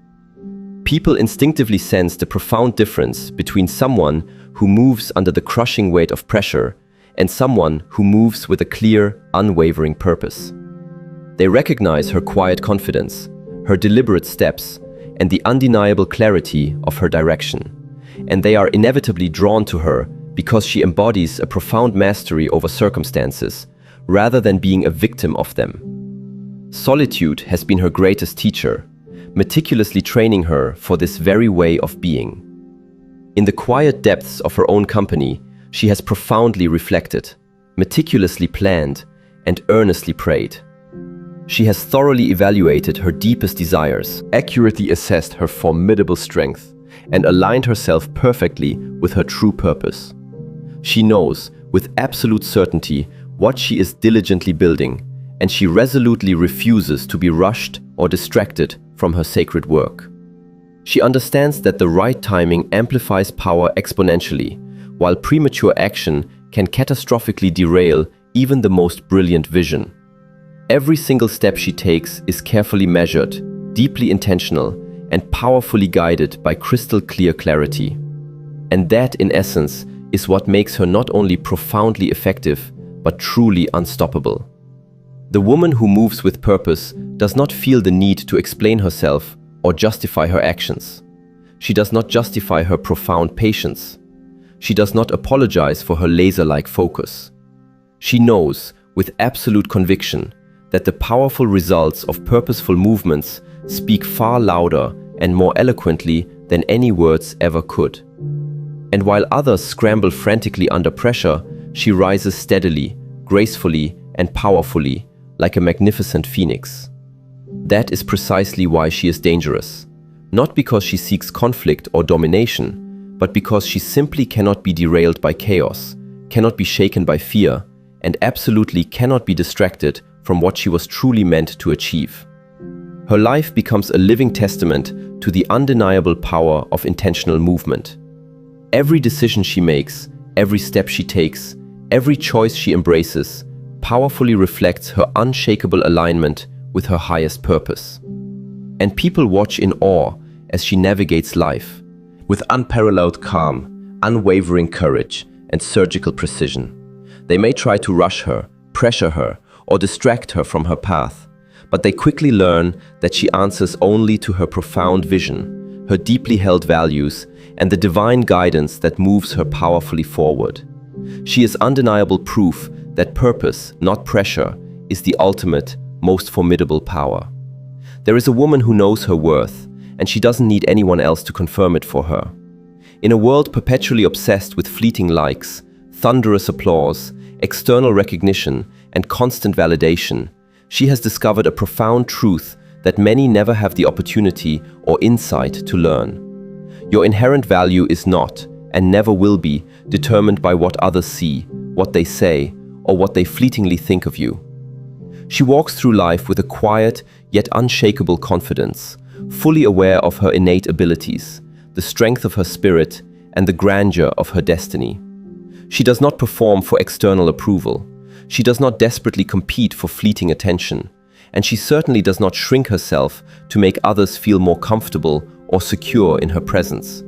People instinctively sense the profound difference between someone who moves under the crushing weight of pressure and someone who moves with a clear, unwavering purpose. They recognize her quiet confidence, her deliberate steps, and the undeniable clarity of her direction, and they are inevitably drawn to her because she embodies a profound mastery over circumstances, rather than being a victim of them. Solitude has been her greatest teacher, meticulously training her for this very way of being. In the quiet depths of her own company, she has profoundly reflected, meticulously planned, and earnestly prayed. She has thoroughly evaluated her deepest desires, accurately assessed her formidable strength, and aligned herself perfectly with her true purpose. She knows, with absolute certainty, what she is diligently building, and she resolutely refuses to be rushed or distracted from her sacred work. She understands that the right timing amplifies power exponentially, while premature action can catastrophically derail even the most brilliant vision. Every single step she takes is carefully measured, deeply intentional, and powerfully guided by crystal clear clarity. And that, in essence, is what makes her not only profoundly effective, but truly unstoppable. The woman who moves with purpose does not feel the need to explain herself or justify her actions. She does not justify her profound patience. She does not apologize for her laser-like focus. She knows, with absolute conviction, that the powerful results of purposeful movements speak far louder and more eloquently than any words ever could. And while others scramble frantically under pressure, she rises steadily, gracefully, and powerfully, like a magnificent phoenix. That is precisely why she is dangerous. Not because she seeks conflict or domination, but because she simply cannot be derailed by chaos, cannot be shaken by fear, and absolutely cannot be distracted from what she was truly meant to achieve. Her life becomes a living testament to the undeniable power of intentional movement. Every decision she makes, every step she takes, every choice she embraces, powerfully reflects her unshakable alignment with her highest purpose. And people watch in awe as she navigates life, with unparalleled calm, unwavering courage, and surgical precision. They may try to rush her, pressure her, or distract her from her path, but they quickly learn that she answers only to her profound vision, her deeply held values, and the divine guidance that moves her powerfully forward. She is undeniable proof that purpose, not pressure, is the ultimate, most formidable power. There is a woman who knows her worth, and she doesn't need anyone else to confirm it for her. In a world perpetually obsessed with fleeting likes, thunderous applause, external recognition, and constant validation, she has discovered a profound truth that many never have the opportunity or insight to learn. Your inherent value is not, and never will be, determined by what others see, what they say, or what they fleetingly think of you. She walks through life with a quiet yet unshakable confidence, fully aware of her innate abilities, the strength of her spirit, and the grandeur of her destiny. She does not perform for external approval. She does not desperately compete for fleeting attention, and she certainly does not shrink herself to make others feel more comfortable or secure in her presence.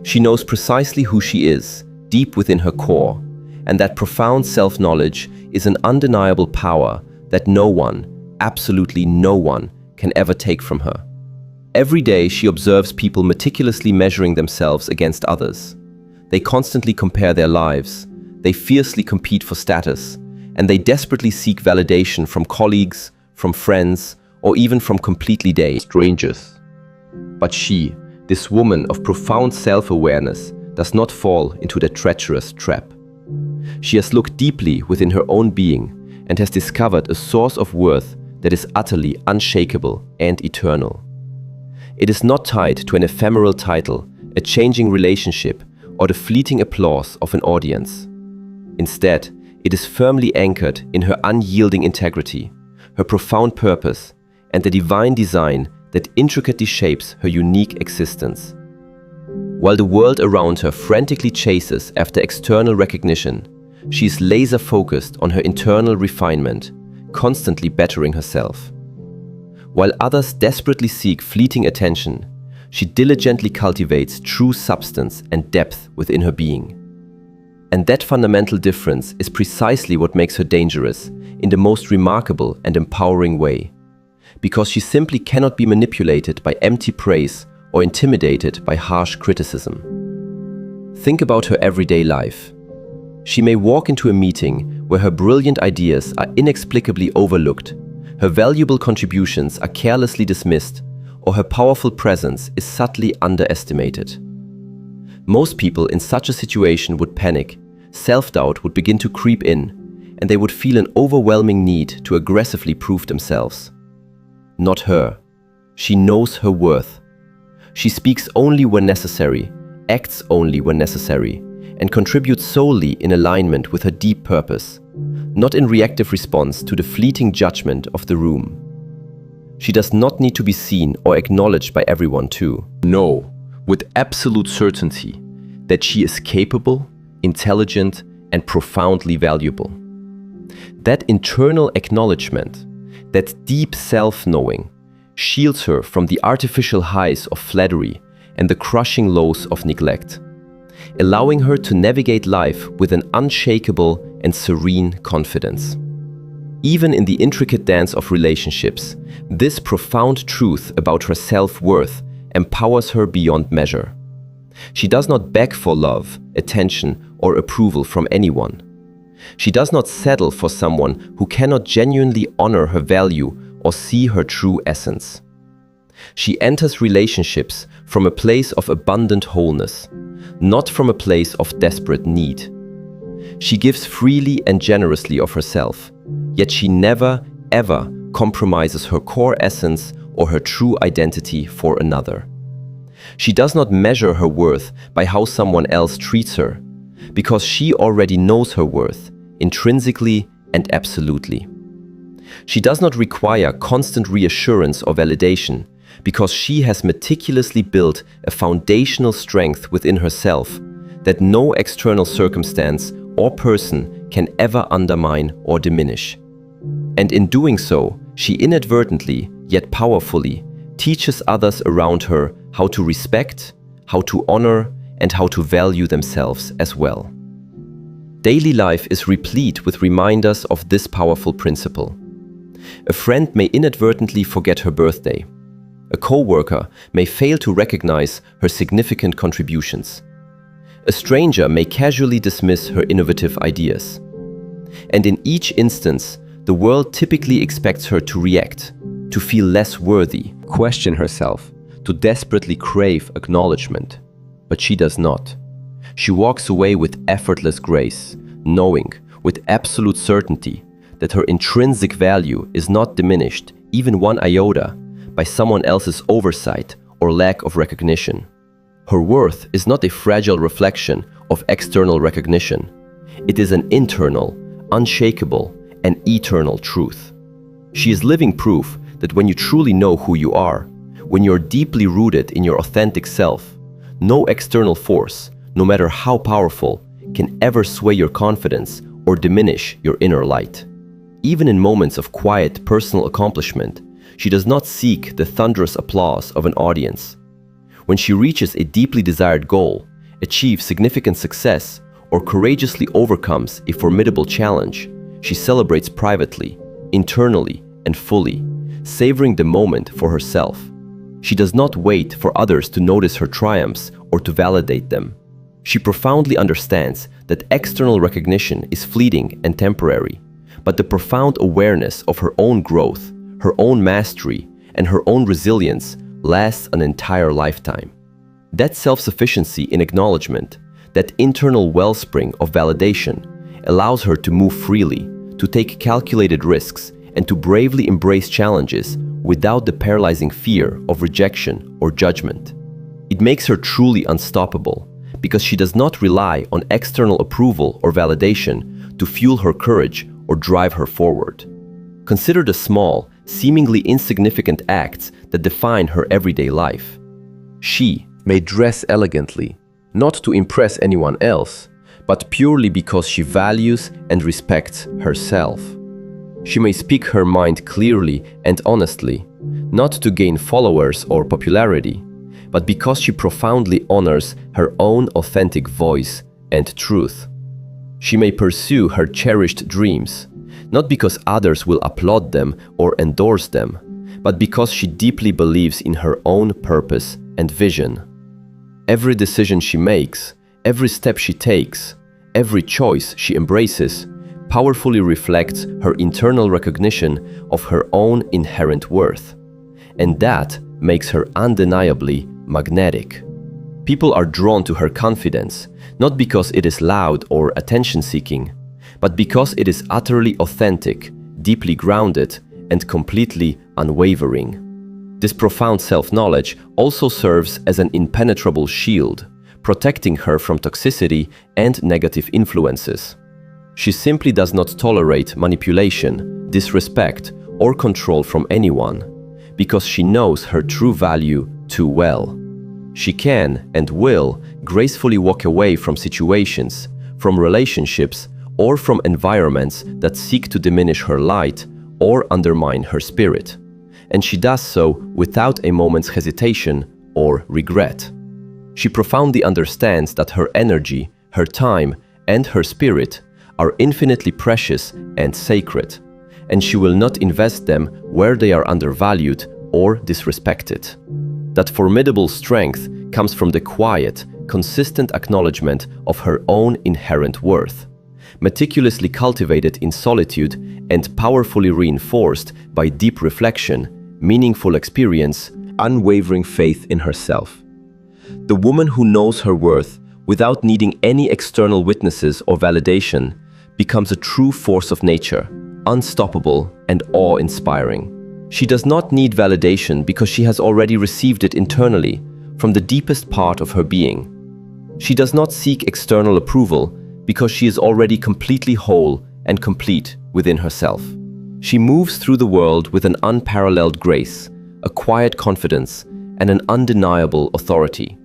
She knows precisely who she is, deep within her core, and that profound self-knowledge is an undeniable power that no one, absolutely no one, can ever take from her. Every day she observes people meticulously measuring themselves against others. They constantly compare their lives, they fiercely compete for status, and they desperately seek validation from colleagues, from friends, or even from completely strangers. But she, this woman of profound self-awareness, does not fall into that treacherous trap. She has looked deeply within her own being and has discovered a source of worth that is utterly unshakable and eternal. It is not tied to an ephemeral title, a changing relationship, or the fleeting applause of an audience. Instead, it is firmly anchored in her unyielding integrity, her profound purpose, and the divine design that intricately shapes her unique existence. While the world around her frantically chases after external recognition, she is laser-focused on her internal refinement, constantly bettering herself. While others desperately seek fleeting attention, she diligently cultivates true substance and depth within her being. And that fundamental difference is precisely what makes her dangerous in the most remarkable and empowering way, because she simply cannot be manipulated by empty praise or intimidated by harsh criticism. Think about her everyday life. She may walk into a meeting where her brilliant ideas are inexplicably overlooked, her valuable contributions are carelessly dismissed, or her powerful presence is subtly underestimated. Most people in such a situation would panic, self-doubt would begin to creep in, and they would feel an overwhelming need to aggressively prove themselves. Not her. She knows her worth. She speaks only when necessary, acts only when necessary, and contributes solely in alignment with her deep purpose, not in reactive response to the fleeting judgment of the room. She does not need to be seen or acknowledged by everyone to know, with absolute certainty, that she is capable, intelligent, and profoundly valuable. That internal acknowledgement, that deep self-knowing, shields her from the artificial highs of flattery and the crushing lows of neglect, allowing her to navigate life with an unshakable and serene confidence. Even in the intricate dance of relationships, this profound truth about her self-worth empowers her beyond measure. She does not beg for love, attention, or approval from anyone. She does not settle for someone who cannot genuinely honor her value or see her true essence. She enters relationships from a place of abundant wholeness, not from a place of desperate need. She gives freely and generously of herself, yet she never, ever compromises her core essence or her true identity for another. She does not measure her worth by how someone else treats her, because she already knows her worth, intrinsically and absolutely. She does not require constant reassurance or validation, because she has meticulously built a foundational strength within herself that no external circumstance or person can ever undermine or diminish. And in doing so, she inadvertently, yet powerfully, teaches others around her how to respect, how to honor, and how to value themselves as well. Daily life is replete with reminders of this powerful principle. A friend may inadvertently forget her birthday. A co-worker may fail to recognize her significant contributions. A stranger may casually dismiss her innovative ideas. And in each instance, the world typically expects her to react, to feel less worthy, question herself, to desperately crave acknowledgement. But she does not. She walks away with effortless grace, knowing, with absolute certainty, that her intrinsic value is not diminished, even one iota, by someone else's oversight or lack of recognition. Her worth is not a fragile reflection of external recognition. It is an internal, unshakable, and eternal truth. She is living proof that when you truly know who you are, when you're deeply rooted in your authentic self, no external force, no matter how powerful, can ever sway your confidence or diminish your inner light. Even in moments of quiet personal accomplishment, she does not seek the thunderous applause of an audience. When she reaches a deeply desired goal, achieves significant success, or courageously overcomes a formidable challenge, she celebrates privately, internally, and fully, savoring the moment for herself. She does not wait for others to notice her triumphs or to validate them. She profoundly understands that external recognition is fleeting and temporary, but the profound awareness of her own growth, her own mastery, and her own resilience lasts an entire lifetime. That self-sufficiency in acknowledgement, that internal wellspring of validation, allows her to move freely, to take calculated risks, and to bravely embrace challenges without the paralyzing fear of rejection or judgment. It makes her truly unstoppable because she does not rely on external approval or validation to fuel her courage or drive her forward. Consider the small, seemingly insignificant acts that define her everyday life. She may dress elegantly, not to impress anyone else, but purely because she values and respects herself. She may speak her mind clearly and honestly, not to gain followers or popularity, but because she profoundly honors her own authentic voice and truth. She may pursue her cherished dreams, not because others will applaud them or endorse them, but because she deeply believes in her own purpose and vision. Every decision she makes, every step she takes, every choice she embraces, powerfully reflects her internal recognition of her own inherent worth. And that makes her undeniably magnetic. People are drawn to her confidence, not because it is loud or attention-seeking, but because it is utterly authentic, deeply grounded, and completely unwavering. This profound self-knowledge also serves as an impenetrable shield, protecting her from toxicity and negative influences. She simply does not tolerate manipulation, disrespect, or control from anyone, because she knows her true value too well. She can and will gracefully walk away from situations, from relationships, or from environments that seek to diminish her light or undermine her spirit. And she does so without a moment's hesitation or regret. She profoundly understands that her energy, her time, and her spirit are infinitely precious and sacred, and she will not invest them where they are undervalued or disrespected. That formidable strength comes from the quiet, consistent acknowledgement of her own inherent worth, meticulously cultivated in solitude and powerfully reinforced by deep reflection, meaningful experience, unwavering faith in herself. The woman who knows her worth without needing any external witnesses or validation becomes a true force of nature, unstoppable and awe-inspiring. She does not need validation because she has already received it internally from the deepest part of her being. She does not seek external approval because she is already completely whole and complete within herself. She moves through the world with an unparalleled grace, a quiet confidence, and an undeniable authority.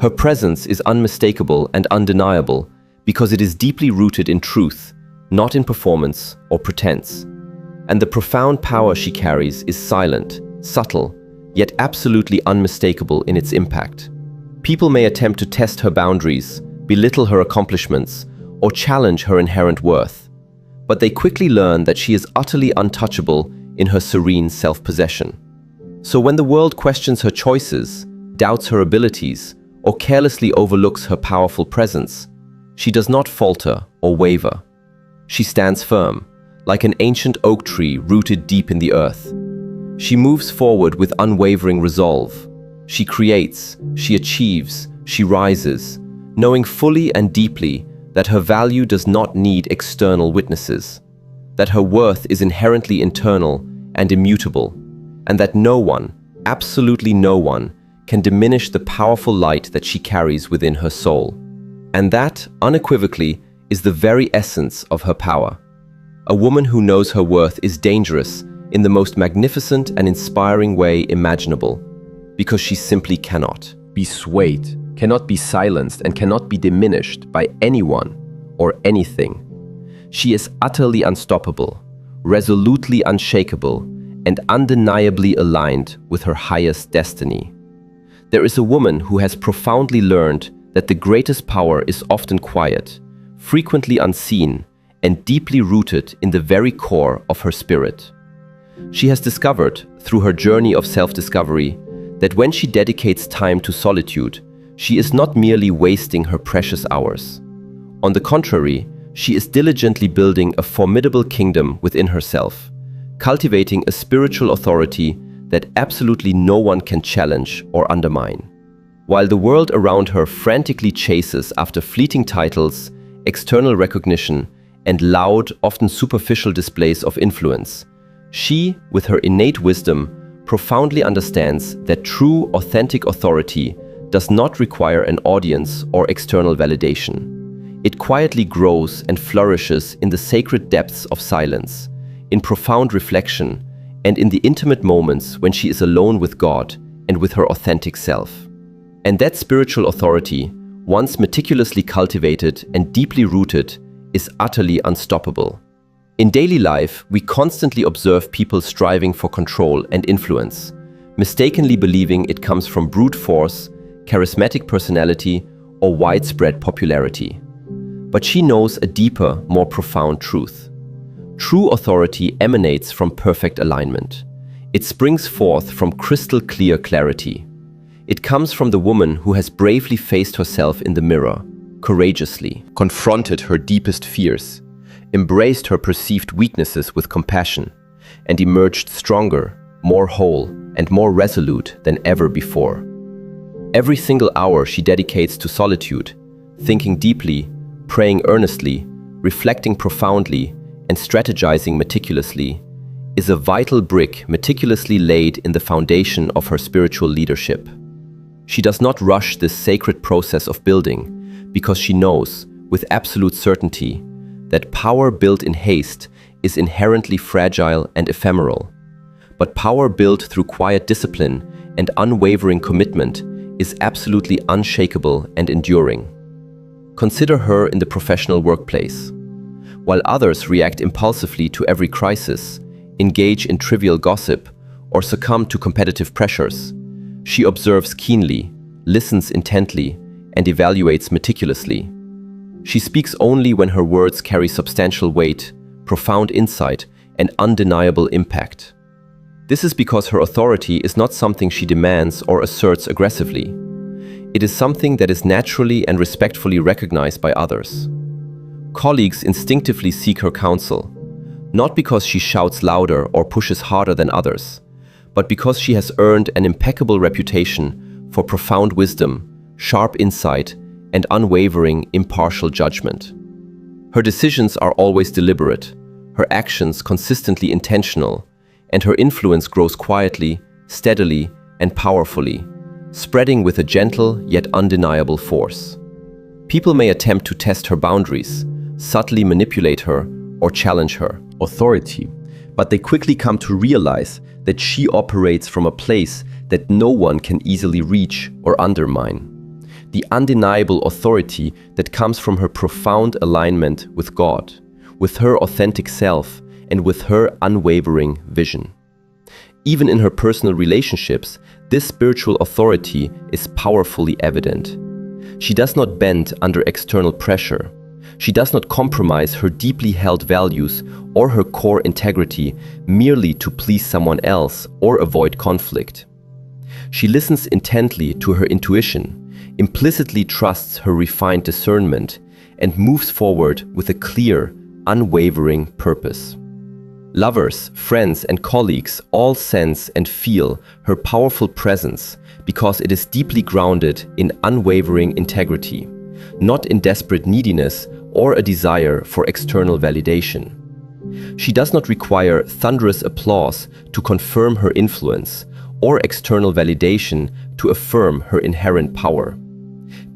Her presence is unmistakable and undeniable because it is deeply rooted in truth, not in performance or pretense. And the profound power she carries is silent, subtle, yet absolutely unmistakable in its impact. People may attempt to test her boundaries, belittle her accomplishments, or challenge her inherent worth, but they quickly learn that she is utterly untouchable in her serene self-possession. So when the world questions her choices, doubts her abilities, or carelessly overlooks her powerful presence, she does not falter or waver. She stands firm, like an ancient oak tree rooted deep in the earth. She moves forward with unwavering resolve. She creates, she achieves, she rises, knowing fully and deeply that her value does not need external witnesses, that her worth is inherently internal and immutable, and that no one, absolutely no one, can diminish the powerful light that she carries within her soul. And that, unequivocally, is the very essence of her power. A woman who knows her worth is dangerous in the most magnificent and inspiring way imaginable, because she simply cannot be swayed, cannot be silenced, and cannot be diminished by anyone or anything. She is utterly unstoppable, resolutely unshakable, and undeniably aligned with her highest destiny. There is a woman who has profoundly learned that the greatest power is often quiet, frequently unseen, and deeply rooted in the very core of her spirit. She has discovered, through her journey of self-discovery, that when she dedicates time to solitude, she is not merely wasting her precious hours. On the contrary, she is diligently building a formidable kingdom within herself, cultivating a spiritual authority that absolutely no one can challenge or undermine. While the world around her frantically chases after fleeting titles, external recognition, and loud, often superficial displays of influence, she, with her innate wisdom, profoundly understands that true, authentic authority does not require an audience or external validation. It quietly grows and flourishes in the sacred depths of silence, in profound reflection, and in the intimate moments when she is alone with God and with her authentic self. And that spiritual authority, once meticulously cultivated and deeply rooted, is utterly unstoppable. In daily life, we constantly observe people striving for control and influence, mistakenly believing it comes from brute force, charismatic personality, or widespread popularity. But she knows a deeper, more profound truth. True authority emanates from perfect alignment. It springs forth from crystal clear clarity. It comes from the woman who has bravely faced herself in the mirror, courageously confronted her deepest fears, embraced her perceived weaknesses with compassion, and emerged stronger, more whole, and more resolute than ever before. Every single hour she dedicates to solitude, thinking deeply, praying earnestly, reflecting profoundly, and strategizing meticulously, is a vital brick meticulously laid in the foundation of her spiritual leadership. She does not rush this sacred process of building, because she knows, with absolute certainty, that power built in haste is inherently fragile and ephemeral. But power built through quiet discipline and unwavering commitment is absolutely unshakable and enduring. Consider her in the professional workplace. While others react impulsively to every crisis, engage in trivial gossip, or succumb to competitive pressures, she observes keenly, listens intently, and evaluates meticulously. She speaks only when her words carry substantial weight, profound insight, and undeniable impact. This is because her authority is not something she demands or asserts aggressively. It is something that is naturally and respectfully recognized by others. Colleagues instinctively seek her counsel, not because she shouts louder or pushes harder than others, but because she has earned an impeccable reputation for profound wisdom, sharp insight, and unwavering, impartial judgment. Her decisions are always deliberate, her actions consistently intentional, and her influence grows quietly, steadily, and powerfully, spreading with a gentle yet undeniable force. People may attempt to test her boundaries, subtly manipulate her, or challenge her authority, but they quickly come to realize that she operates from a place that no one can easily reach or undermine. The undeniable authority that comes from her profound alignment with God, with her authentic self, and with her unwavering vision. Even in her personal relationships, this spiritual authority is powerfully evident. She does not bend under external pressure. She does not compromise her deeply held values or her core integrity merely to please someone else or avoid conflict. She listens intently to her intuition, implicitly trusts her refined discernment, and moves forward with a clear, unwavering purpose. Lovers, friends, and colleagues all sense and feel her powerful presence because it is deeply grounded in unwavering integrity, not in desperate neediness or a desire for external validation. She does not require thunderous applause to confirm her influence or external validation to affirm her inherent power.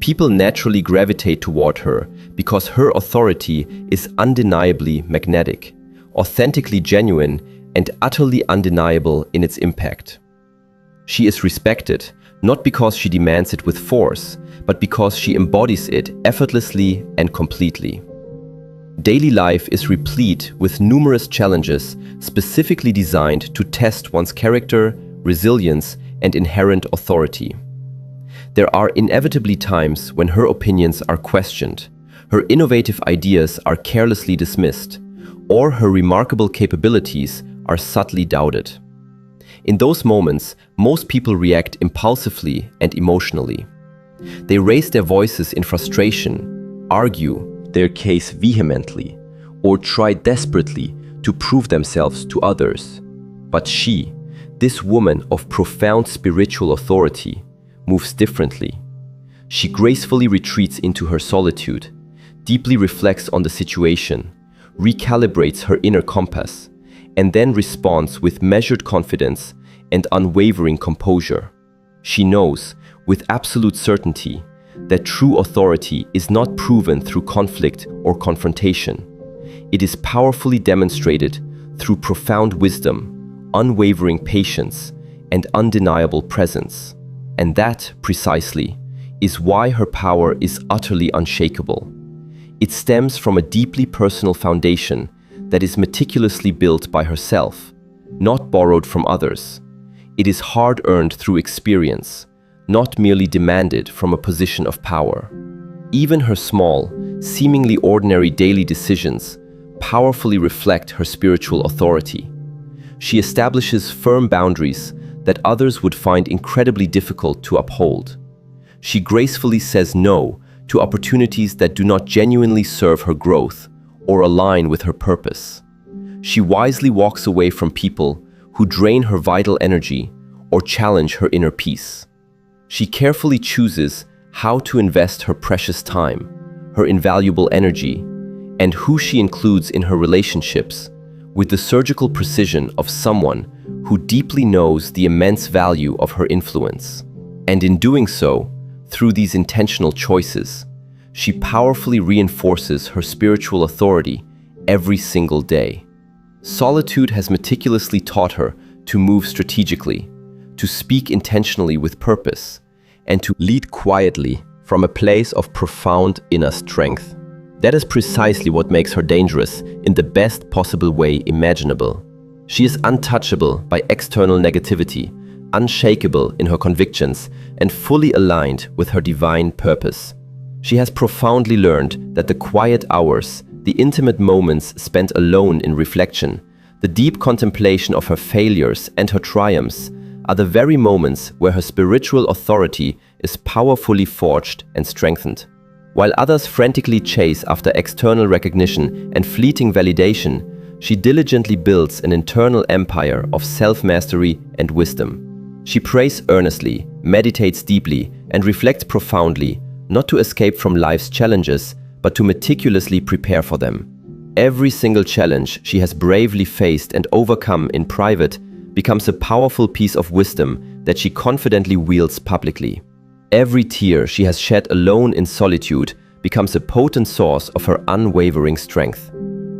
People naturally gravitate toward her because her authority is undeniably magnetic, authentically genuine, and utterly undeniable in its impact. She is respected, not because she demands it with force, but because she embodies it effortlessly and completely. Daily life is replete with numerous challenges specifically designed to test one's character, resilience, and inherent authority. There are inevitably times when her opinions are questioned, Her innovative ideas are carelessly dismissed, or her remarkable capabilities are subtly doubted. In those moments, most people react impulsively and emotionally. They raise their voices in frustration, argue their case vehemently, or try desperately to prove themselves to others. But she, this woman of profound spiritual authority, moves differently. She gracefully retreats into her solitude, deeply reflects on the situation, recalibrates her inner compass, and then responds with measured confidence and unwavering composure. She knows, with absolute certainty, that true authority is not proven through conflict or confrontation. It is powerfully demonstrated through profound wisdom, unwavering patience, and undeniable presence. And that, precisely, is why her power is utterly unshakable. It stems from a deeply personal foundation that is meticulously built by herself, not borrowed from others. It is hard-earned through experience, not merely demanded from a position of power. Even her small, seemingly ordinary daily decisions powerfully reflect her spiritual authority. She establishes firm boundaries that others would find incredibly difficult to uphold. She gracefully says no to opportunities that do not genuinely serve her growth or align with her purpose. She wisely walks away from people who drain her vital energy or challenge her inner peace. She carefully chooses how to invest her precious time, her invaluable energy, and who she includes in her relationships with the surgical precision of someone who deeply knows the immense value of her influence. And in doing so, through these intentional choices, she powerfully reinforces her spiritual authority every single day. Solitude has meticulously taught her to move strategically, to speak intentionally with purpose, and to lead quietly from a place of profound inner strength. That is precisely what makes her dangerous in the best possible way imaginable. She is untouchable by external negativity, unshakable in her convictions, and fully aligned with her divine purpose. She has profoundly learned that the quiet hours, the intimate moments spent alone in reflection, the deep contemplation of her failures and her triumphs, are the very moments where her spiritual authority is powerfully forged and strengthened. While others frantically chase after external recognition and fleeting validation, she diligently builds an internal empire of self-mastery and wisdom. She prays earnestly, meditates deeply, and reflects profoundly, not to escape from life's challenges, but to meticulously prepare for them. Every single challenge she has bravely faced and overcome in private becomes a powerful piece of wisdom that she confidently wields publicly. Every tear she has shed alone in solitude becomes a potent source of her unwavering strength.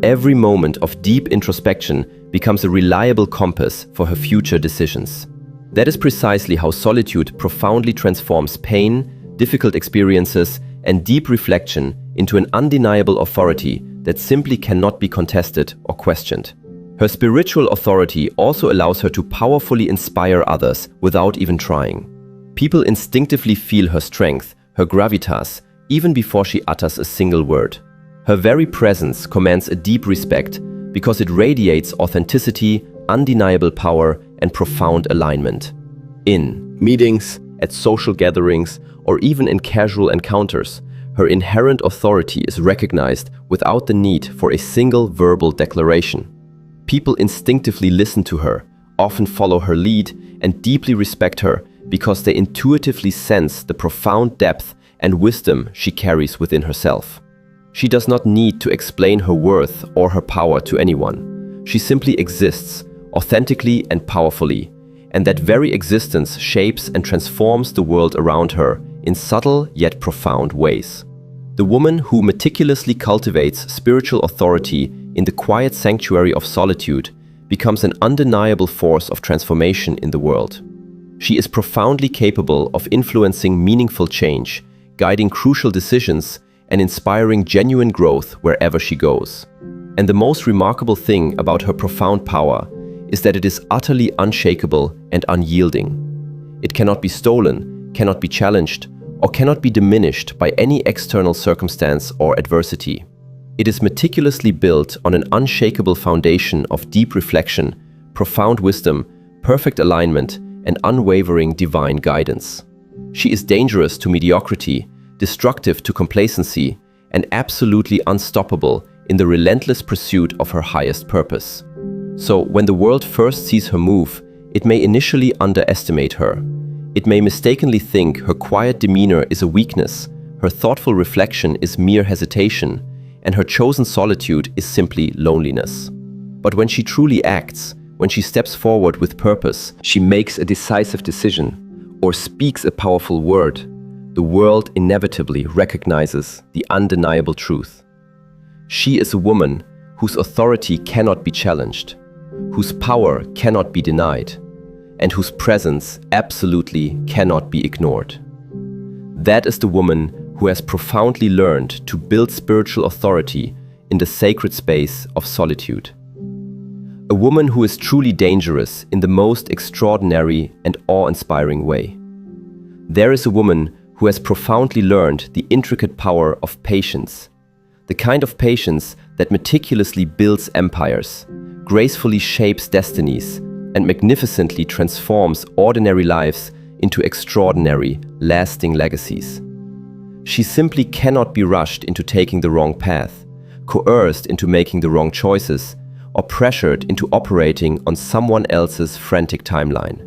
Every moment of deep introspection becomes a reliable compass for her future decisions. That is precisely how solitude profoundly transforms pain, difficult experiences, and deep reflection into an undeniable authority that simply cannot be contested or questioned. Her spiritual authority also allows her to powerfully inspire others without even trying. People instinctively feel her strength, her gravitas, even before she utters a single word. Her very presence commands a deep respect because it radiates authenticity, undeniable power, and profound alignment. In meetings, at social gatherings, or even in casual encounters, her inherent authority is recognized without the need for a single verbal declaration. People instinctively listen to her, often follow her lead, and deeply respect her because they intuitively sense the profound depth and wisdom she carries within herself. She does not need to explain her worth or her power to anyone. She simply exists, authentically and powerfully, and that very existence shapes and transforms the world around her in subtle yet profound ways. The woman who meticulously cultivates spiritual authority in the quiet sanctuary of solitude becomes an undeniable force of transformation in the world. She is profoundly capable of influencing meaningful change, guiding crucial decisions, and inspiring genuine growth wherever she goes. And the most remarkable thing about her profound power is that it is utterly unshakable and unyielding. It cannot be stolen, cannot be challenged, or cannot be diminished by any external circumstance or adversity. It is meticulously built on an unshakable foundation of deep reflection, profound wisdom, perfect alignment, and unwavering divine guidance. She is dangerous to mediocrity, destructive to complacency, and absolutely unstoppable in the relentless pursuit of her highest purpose. So, when the world first sees her move, it may initially underestimate her. It may mistakenly think her quiet demeanor is a weakness, her thoughtful reflection is mere hesitation, and her chosen solitude is simply loneliness. But when she truly acts, when she steps forward with purpose, she makes a decisive decision, or speaks a powerful word, the world inevitably recognizes the undeniable truth. She is a woman whose authority cannot be challenged, whose power cannot be denied, and whose presence absolutely cannot be ignored. That is the woman who has profoundly learned to build spiritual authority in the sacred space of solitude. A woman who is truly dangerous in the most extraordinary and awe-inspiring way. There is a woman who has profoundly learned the intricate power of patience, the kind of patience that meticulously builds empires, gracefully shapes destinies, and magnificently transforms ordinary lives into extraordinary, lasting legacies. She simply cannot be rushed into taking the wrong path, coerced into making the wrong choices, or pressured into operating on someone else's frantic timeline.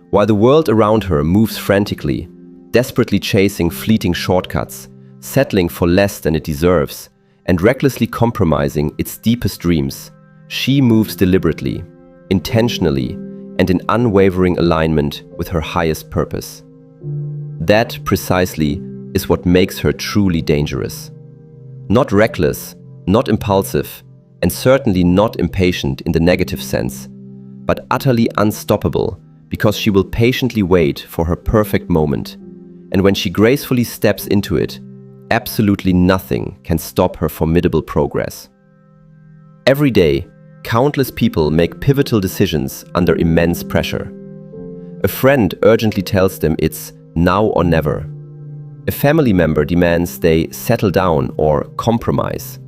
While the world around her moves frantically, desperately chasing fleeting shortcuts, settling for less than it deserves, and recklessly compromising its deepest dreams, she moves deliberately, intentionally, and in unwavering alignment with her highest purpose. That, precisely, is what makes her truly dangerous. Not reckless, not impulsive, and certainly not impatient in the negative sense, but utterly unstoppable because she will patiently wait for her perfect moment, and when she gracefully steps into it, absolutely nothing can stop her formidable progress. Every day, countless people make pivotal decisions under immense pressure. A friend urgently tells them it's now or never. A family member demands they settle down or compromise.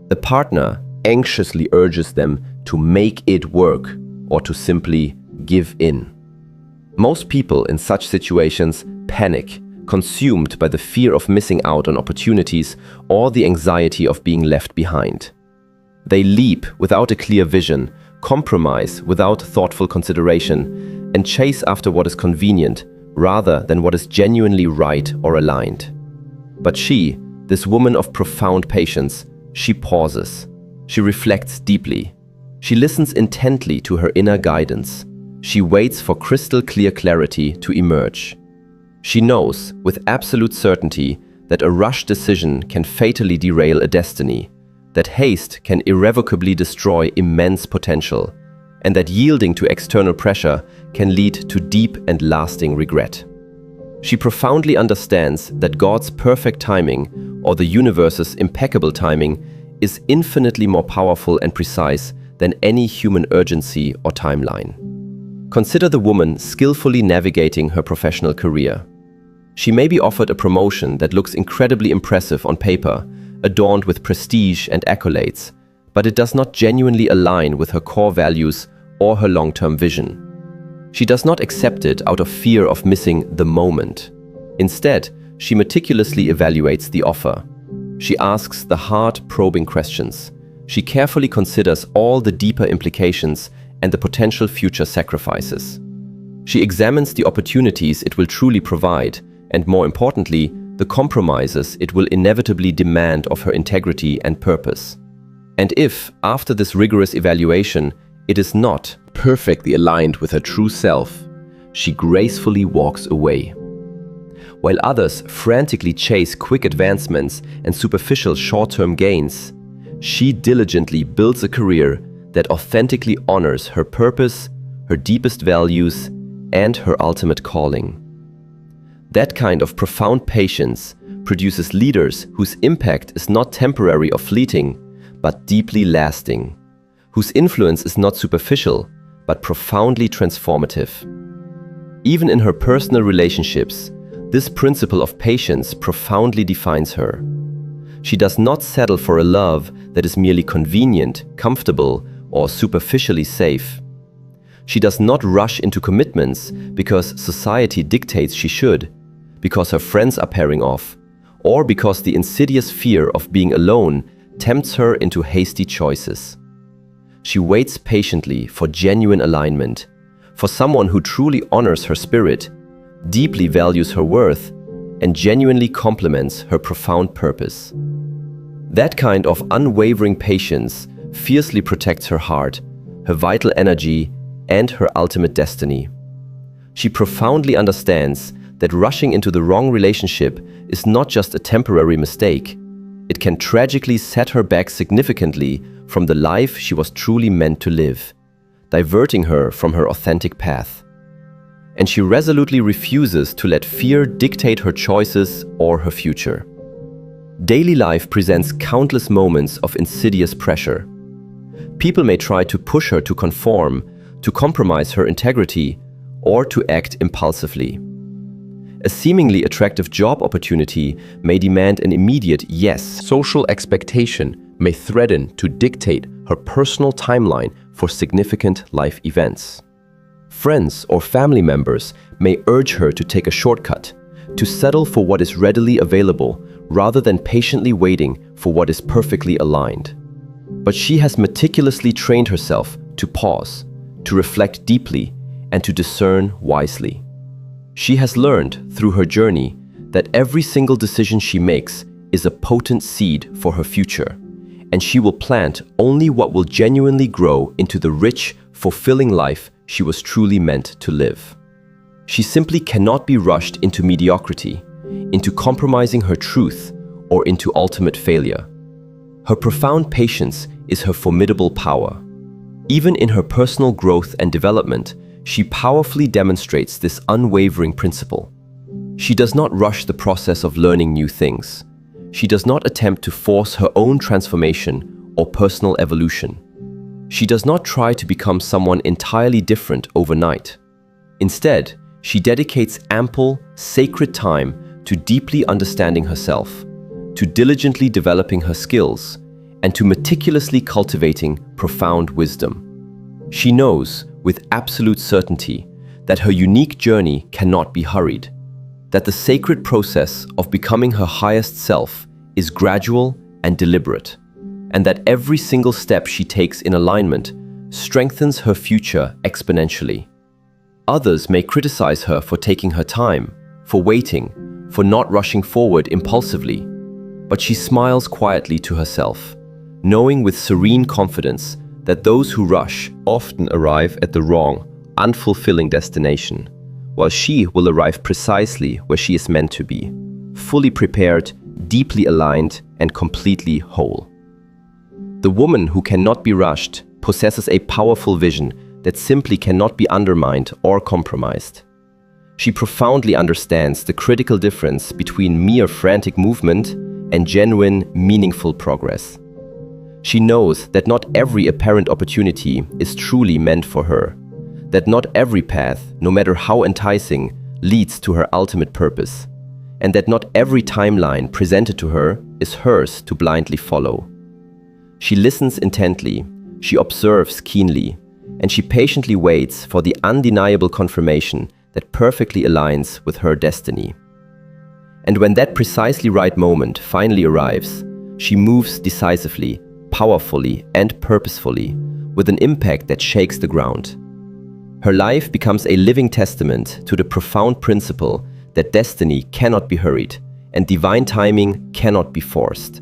A partner anxiously urges them to make it work or to simply give in. Most people in such situations panic, consumed by the fear of missing out on opportunities or the anxiety of being left behind. They leap without a clear vision, compromise without thoughtful consideration, and chase after what is convenient rather than what is genuinely right or aligned. But she, this woman of profound patience, she pauses. She reflects deeply. She listens intently to her inner guidance. She waits for crystal clear clarity to emerge. She knows with absolute certainty that a rushed decision can fatally derail a destiny, that haste can irrevocably destroy immense potential, and that yielding to external pressure can lead to deep and lasting regret. She profoundly understands that God's perfect timing, or the universe's impeccable timing, is infinitely more powerful and precise than any human urgency or timeline. Consider the woman skillfully navigating her professional career. She may be offered a promotion that looks incredibly impressive on paper, adorned with prestige and accolades, but it does not genuinely align with her core values or her long-term vision. She does not accept it out of fear of missing the moment. Instead, she meticulously evaluates the offer. She asks the hard, probing questions. She carefully considers all the deeper implications and the potential future sacrifices. She examines the opportunities it will truly provide, and more importantly, the compromises it will inevitably demand of her integrity and purpose. And if, after this rigorous evaluation, it is not perfectly aligned with her true self, she gracefully walks away. While others frantically chase quick advancements and superficial short-term gains, she diligently builds a career that authentically honors her purpose, her deepest values, and her ultimate calling. That kind of profound patience produces leaders whose impact is not temporary or fleeting, but deeply lasting, whose influence is not superficial, but profoundly transformative. Even in her personal relationships, This principle of patience profoundly defines her. She does not settle for a love that is merely convenient, comfortable, or superficially safe. She does not rush into commitments because society dictates she should, because her friends are pairing off, or because the insidious fear of being alone tempts her into hasty choices. She waits patiently for genuine alignment, for someone who truly honors her spirit, deeply values her worth, and genuinely complements her profound purpose. That kind of unwavering patience fiercely protects her heart, her vital energy, and her ultimate destiny. She profoundly understands that rushing into the wrong relationship is not just a temporary mistake. It can tragically set her back significantly from the life she was truly meant to live, diverting her from her authentic path. And she resolutely refuses to let fear dictate her choices or her future. Daily life presents countless moments of insidious pressure. People may try to push her to conform, to compromise her integrity, or to act impulsively. A seemingly attractive job opportunity may demand an immediate yes. Social expectation may threaten to dictate her personal timeline for significant life events. Friends or family members may urge her to take a shortcut, to settle for what is readily available rather than patiently waiting for what is perfectly aligned. But she has meticulously trained herself to pause, to reflect deeply, and to discern wisely. She has learned through her journey that every single decision she makes is a potent seed for her future, and she will plant only what will genuinely grow into the rich, fulfilling life she was truly meant to live. She simply cannot be rushed into mediocrity, into compromising her truth, or into ultimate failure. Her profound patience is her formidable power. Even in her personal growth and development, she powerfully demonstrates this unwavering principle. She does not rush the process of learning new things. She does not attempt to force her own transformation or personal evolution. She does not try to become someone entirely different overnight. Instead, she dedicates ample, sacred time to deeply understanding herself, to diligently developing her skills, and to meticulously cultivating profound wisdom. She knows, with absolute certainty, that her unique journey cannot be hurried, that the sacred process of becoming her highest self is gradual and deliberate, and that every single step she takes in alignment strengthens her future exponentially. Others may criticize her for taking her time, for waiting, for not rushing forward impulsively, but she smiles quietly to herself, knowing with serene confidence that those who rush often arrive at the wrong, unfulfilling destination, while she will arrive precisely where she is meant to be, fully prepared, deeply aligned, and completely whole. The woman who cannot be rushed possesses a powerful vision that simply cannot be undermined or compromised. She profoundly understands the critical difference between mere frantic movement and genuine, meaningful progress. She knows that not every apparent opportunity is truly meant for her, that not every path, no matter how enticing, leads to her ultimate purpose, and that not every timeline presented to her is hers to blindly follow. She listens intently, she observes keenly, and she patiently waits for the undeniable confirmation that perfectly aligns with her destiny. And when that precisely right moment finally arrives, she moves decisively, powerfully, and purposefully, with an impact that shakes the ground. Her life becomes a living testament to the profound principle that destiny cannot be hurried and divine timing cannot be forced.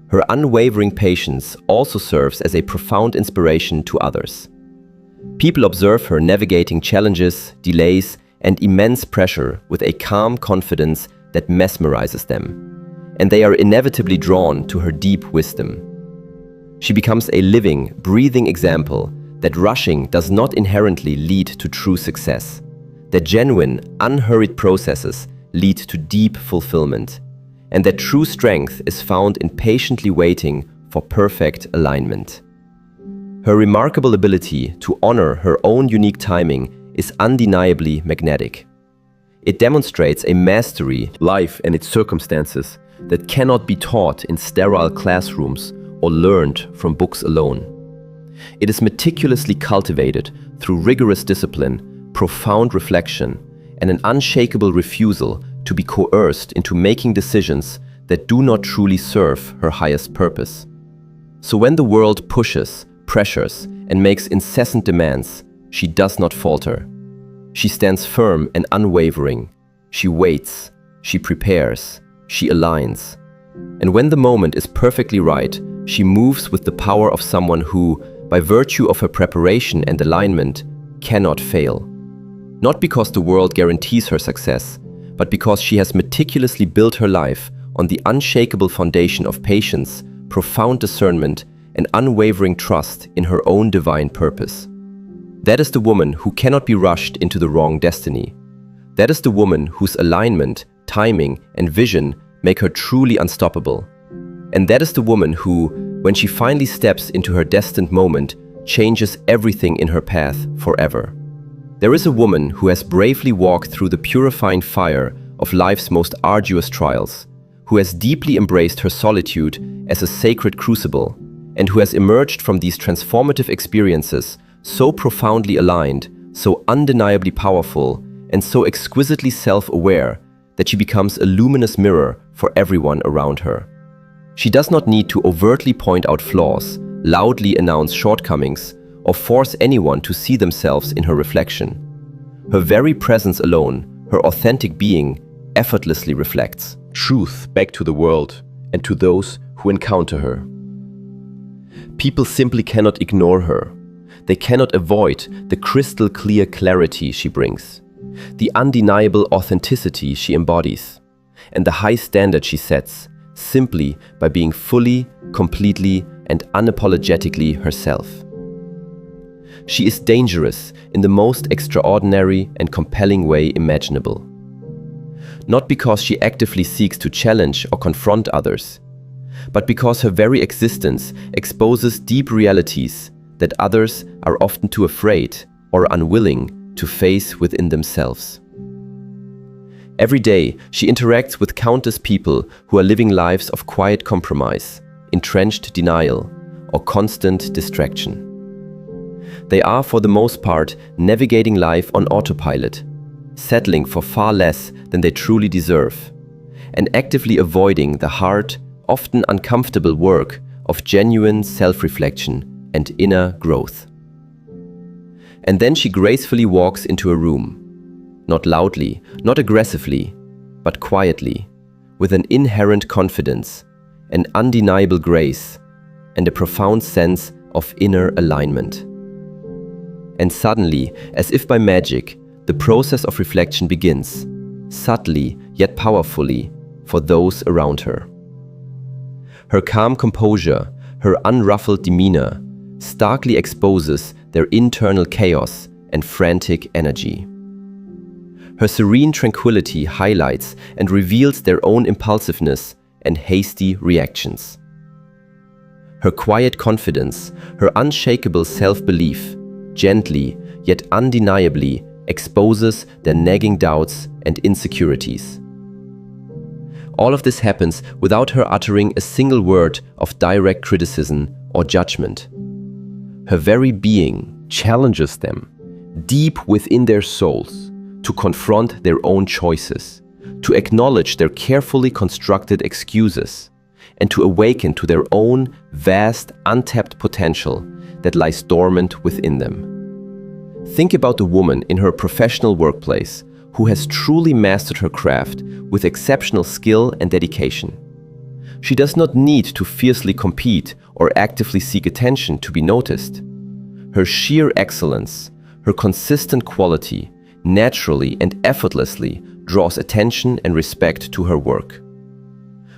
Her unwavering patience also serves as a profound inspiration to others. People observe her navigating challenges, delays, and immense pressure with a calm confidence that mesmerizes them, and they are inevitably drawn to her deep wisdom. She becomes a living, breathing example that rushing does not inherently lead to true success, that genuine, unhurried processes lead to deep fulfillment, and that true strength is found in patiently waiting for perfect alignment. Her remarkable ability to honor her own unique timing is undeniably magnetic. It demonstrates a mastery, life and its circumstances, that cannot be taught in sterile classrooms or learned from books alone. It is meticulously cultivated through rigorous discipline, profound reflection, and an unshakable refusal to be coerced into making decisions that do not truly serve her highest purpose. So when the world pushes, pressures, and makes incessant demands, she does not falter. She stands firm and unwavering. She waits, she prepares, she aligns. And when the moment is perfectly right, she moves with the power of someone who, by virtue of her preparation and alignment, cannot fail. Not because the world guarantees her success, but because she has meticulously built her life on the unshakable foundation of patience, profound discernment, and unwavering trust in her own divine purpose. That is the woman who cannot be rushed into the wrong destiny. That is the woman whose alignment, timing, and vision make her truly unstoppable. And that is the woman who, when she finally steps into her destined moment, changes everything in her path forever. There is a woman who has bravely walked through the purifying fire of life's most arduous trials, who has deeply embraced her solitude as a sacred crucible, and who has emerged from these transformative experiences so profoundly aligned, so undeniably powerful, and so exquisitely self-aware that she becomes a luminous mirror for everyone around her. She does not need to overtly point out flaws, loudly announce shortcomings, or force anyone to see themselves in her reflection. Her very presence alone, her authentic being, effortlessly reflects truth back to the world and to those who encounter her. People simply cannot ignore her. They cannot avoid the crystal clear clarity she brings, the undeniable authenticity she embodies, and the high standard she sets simply by being fully, completely, and unapologetically herself. She is dangerous in the most extraordinary and compelling way imaginable. Not because she actively seeks to challenge or confront others, but because her very existence exposes deep realities that others are often too afraid or unwilling to face within themselves. Every day, she interacts with countless people who are living lives of quiet compromise, entrenched denial, or constant distraction. They are, for the most part, navigating life on autopilot, settling for far less than they truly deserve, and actively avoiding the hard, often uncomfortable work of genuine self-reflection and inner growth. And then she gracefully walks into a room, not loudly, not aggressively, but quietly, with an inherent confidence, an undeniable grace, and a profound sense of inner alignment. And suddenly, as if by magic, the process of reflection begins, subtly yet powerfully, for those around her. Her calm composure, her unruffled demeanor, starkly exposes their internal chaos and frantic energy. Her serene tranquility highlights and reveals their own impulsiveness and hasty reactions. Her quiet confidence, her unshakable self-belief, gently yet undeniably exposes their nagging doubts and insecurities. All of this happens without her uttering a single word of direct criticism or judgment. Her very being challenges them, deep within their souls, to confront their own choices, to acknowledge their carefully constructed excuses, and to awaken to their own vast, untapped potential that lies dormant within them. Think about the woman in her professional workplace who has truly mastered her craft with exceptional skill and dedication. She does not need to fiercely compete or actively seek attention to be noticed. Her sheer excellence, her consistent quality, naturally and effortlessly draws attention and respect to her work.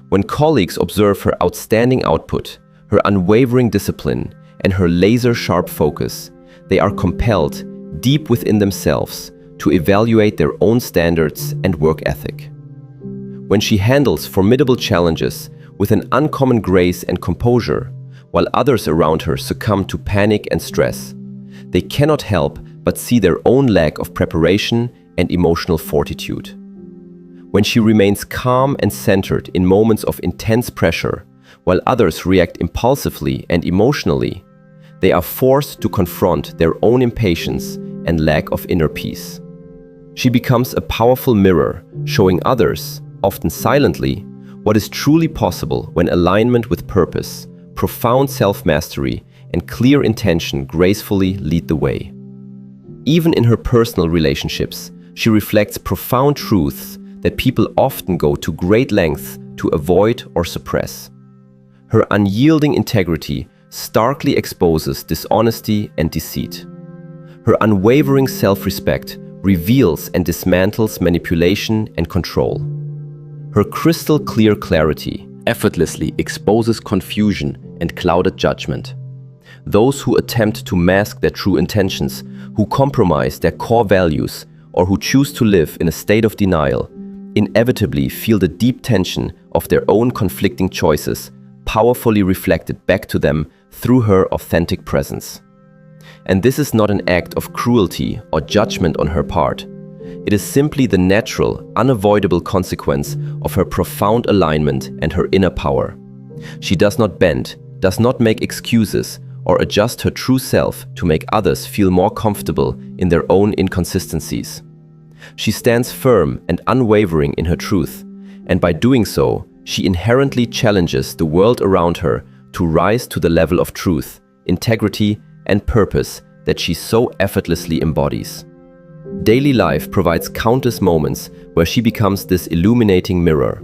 When colleagues observe her outstanding output, her unwavering discipline, and her laser-sharp focus, they are compelled, deep within themselves, to evaluate their own standards and work ethic. When she handles formidable challenges with an uncommon grace and composure, while others around her succumb to panic and stress, they cannot help but see their own lack of preparation, and emotional fortitude. When she remains calm and centered in moments of intense pressure, while others react impulsively and emotionally, they are forced to confront their own impatience and lack of inner peace. She becomes a powerful mirror, showing others, often silently, what is truly possible when alignment with purpose, profound self-mastery, and clear intention gracefully lead the way. Even in her personal relationships, she reflects profound truths that people often go to great lengths to avoid or suppress. Her unyielding integrity starkly exposes dishonesty and deceit. Her unwavering self-respect reveals and dismantles manipulation and control. Her crystal-clear clarity effortlessly exposes confusion and clouded judgment. Those who attempt to mask their true intentions, who compromise their core values, or who choose to live in a state of denial, inevitably feel the deep tension of their own conflicting choices powerfully reflected back to them through her authentic presence. And this is not an act of cruelty or judgment on her part. It is simply the natural, unavoidable consequence of her profound alignment and her inner power. She does not bend, does not make excuses, or adjust her true self to make others feel more comfortable in their own inconsistencies. She stands firm and unwavering in her truth, and by doing so, she inherently challenges the world around her to rise to the level of truth, integrity, and purpose that she so effortlessly embodies. Daily life provides countless moments where she becomes this illuminating mirror.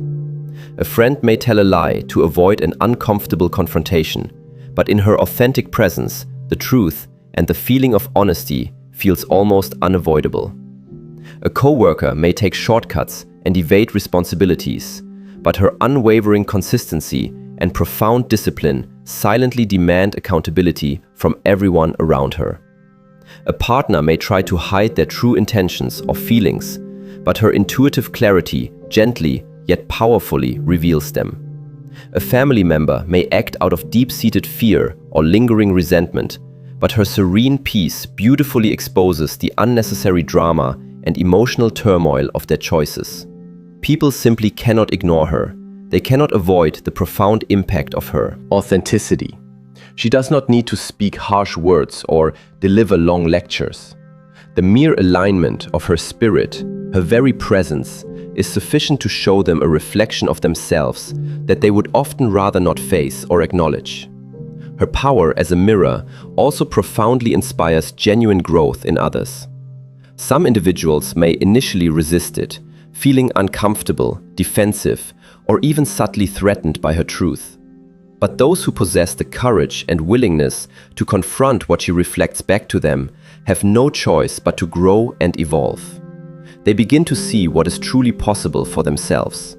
A friend may tell a lie to avoid an uncomfortable confrontation, but in her authentic presence, the truth and the feeling of honesty feels almost unavoidable. A coworker may take shortcuts and evade responsibilities, but her unwavering consistency and profound discipline silently demand accountability from everyone around her. A partner may try to hide their true intentions or feelings, but her intuitive clarity gently yet powerfully reveals them. A family member may act out of deep-seated fear or lingering resentment, but her serene peace beautifully exposes the unnecessary drama and emotional turmoil of their choices. People simply cannot ignore her. They cannot avoid the profound impact of her authenticity. She does not need to speak harsh words or deliver long lectures. The mere alignment of her spirit, her very presence, is sufficient to show them a reflection of themselves that they would often rather not face or acknowledge. Her power as a mirror also profoundly inspires genuine growth in others. Some individuals may initially resist it, feeling uncomfortable, defensive, or even subtly threatened by her truth. But those who possess the courage and willingness to confront what she reflects back to them have no choice but to grow and evolve. They begin to see what is truly possible for themselves.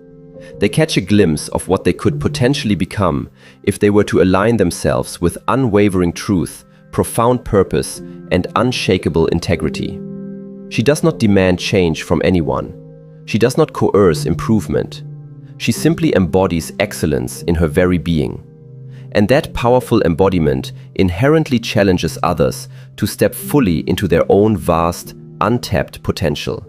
They catch a glimpse of what they could potentially become if they were to align themselves with unwavering truth, profound purpose, and unshakable integrity. She does not demand change from anyone. She does not coerce improvement. She simply embodies excellence in her very being. And that powerful embodiment inherently challenges others to step fully into their own vast, untapped potential.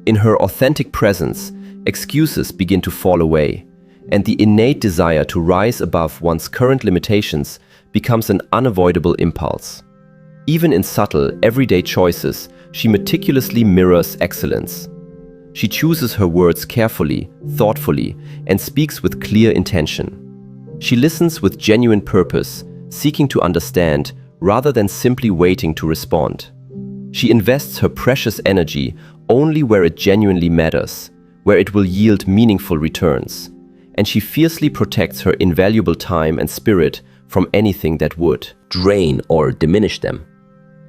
In her authentic presence, excuses begin to fall away, and the innate desire to rise above one's current limitations becomes an unavoidable impulse. Even in subtle, everyday choices, she meticulously mirrors excellence. She chooses her words carefully, thoughtfully, and speaks with clear intention. She listens with genuine purpose, seeking to understand rather than simply waiting to respond. She invests her precious energy only where it genuinely matters, where it will yield meaningful returns, and she fiercely protects her invaluable time and spirit from anything that would drain or diminish them.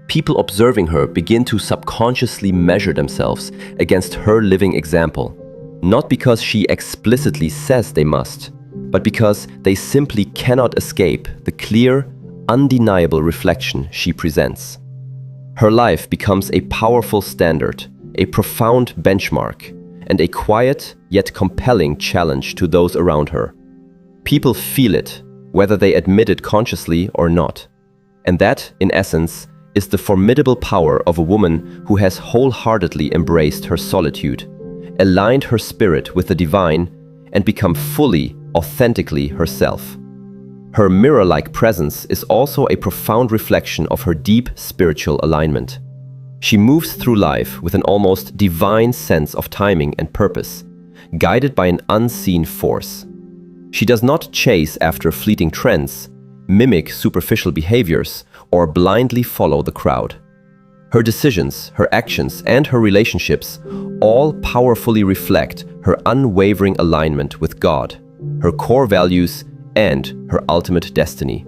People observing her begin to subconsciously measure themselves against her living example, not because she explicitly says they must, but because they simply cannot escape the clear, undeniable reflection she presents. Her life becomes a powerful standard, a profound benchmark, and a quiet yet compelling challenge to those around her. People feel it, whether they admit it consciously or not. And that, in essence, is the formidable power of a woman who has wholeheartedly embraced her solitude, aligned her spirit with the divine, and become fully, authentically herself. Her mirror-like presence is also a profound reflection of her deep spiritual alignment. She moves through life with an almost divine sense of timing and purpose, guided by an unseen force. She does not chase after fleeting trends, mimic superficial behaviors, or blindly follow the crowd. Her decisions, her actions, and her relationships all powerfully reflect her unwavering alignment with God, her core values, and her ultimate destiny.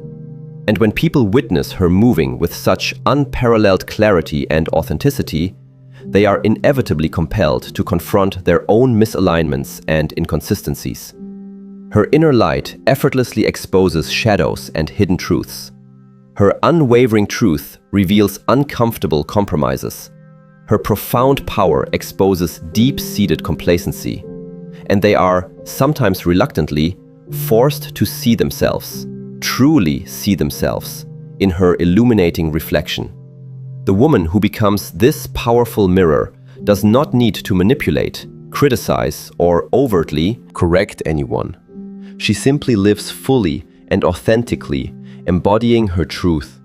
And when people witness her moving with such unparalleled clarity and authenticity, they are inevitably compelled to confront their own misalignments and inconsistencies. Her inner light effortlessly exposes shadows and hidden truths. Her unwavering truth reveals uncomfortable compromises. Her profound power exposes deep-seated complacency, and they are, sometimes reluctantly, forced to see themselves, truly see themselves, in her illuminating reflection. The woman who becomes this powerful mirror does not need to manipulate, criticize, or overtly correct anyone. She simply lives fully and authentically, embodying her truth.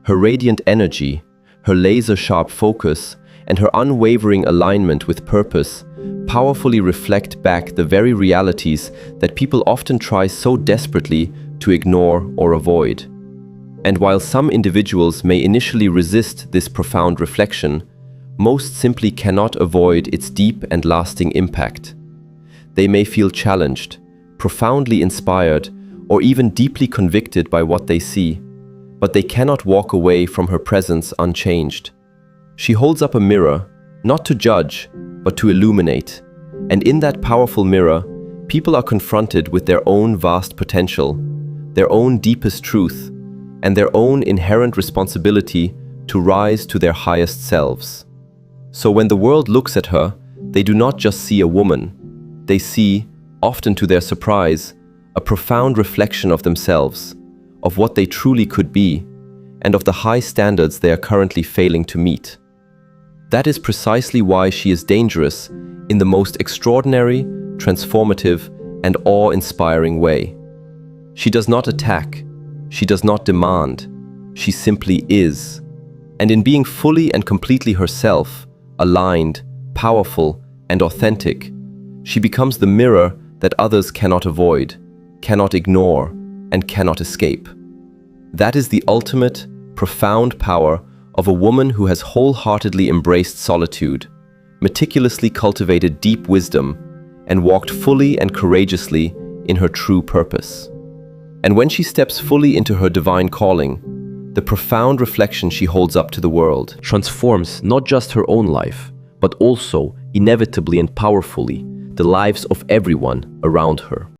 Her radiant energy, her laser-sharp focus, and her unwavering alignment with purpose powerfully reflect back the very realities that people often try so desperately to ignore or avoid. And while some individuals may initially resist this profound reflection, most simply cannot avoid its deep and lasting impact. They may feel challenged, profoundly inspired, or even deeply convicted by what they see, but they cannot walk away from her presence unchanged. She holds up a mirror, not to judge, but to illuminate. And in that powerful mirror, people are confronted with their own vast potential, their own deepest truth, and their own inherent responsibility to rise to their highest selves. So when the world looks at her, they do not just see a woman. They see, often to their surprise, a profound reflection of themselves, of what they truly could be, and of the high standards they are currently failing to meet. That is precisely why she is dangerous in the most extraordinary, transformative, and awe-inspiring way. She does not attack, she does not demand, she simply is. And in being fully and completely herself, aligned, powerful, and authentic, she becomes the mirror that others cannot avoid, cannot ignore, and cannot escape. That is the ultimate, profound power of a woman who has wholeheartedly embraced solitude, meticulously cultivated deep wisdom, and walked fully and courageously in her true purpose. And when she steps fully into her divine calling, the profound reflection she holds up to the world transforms not just her own life, but also, inevitably and powerfully, the lives of everyone around her.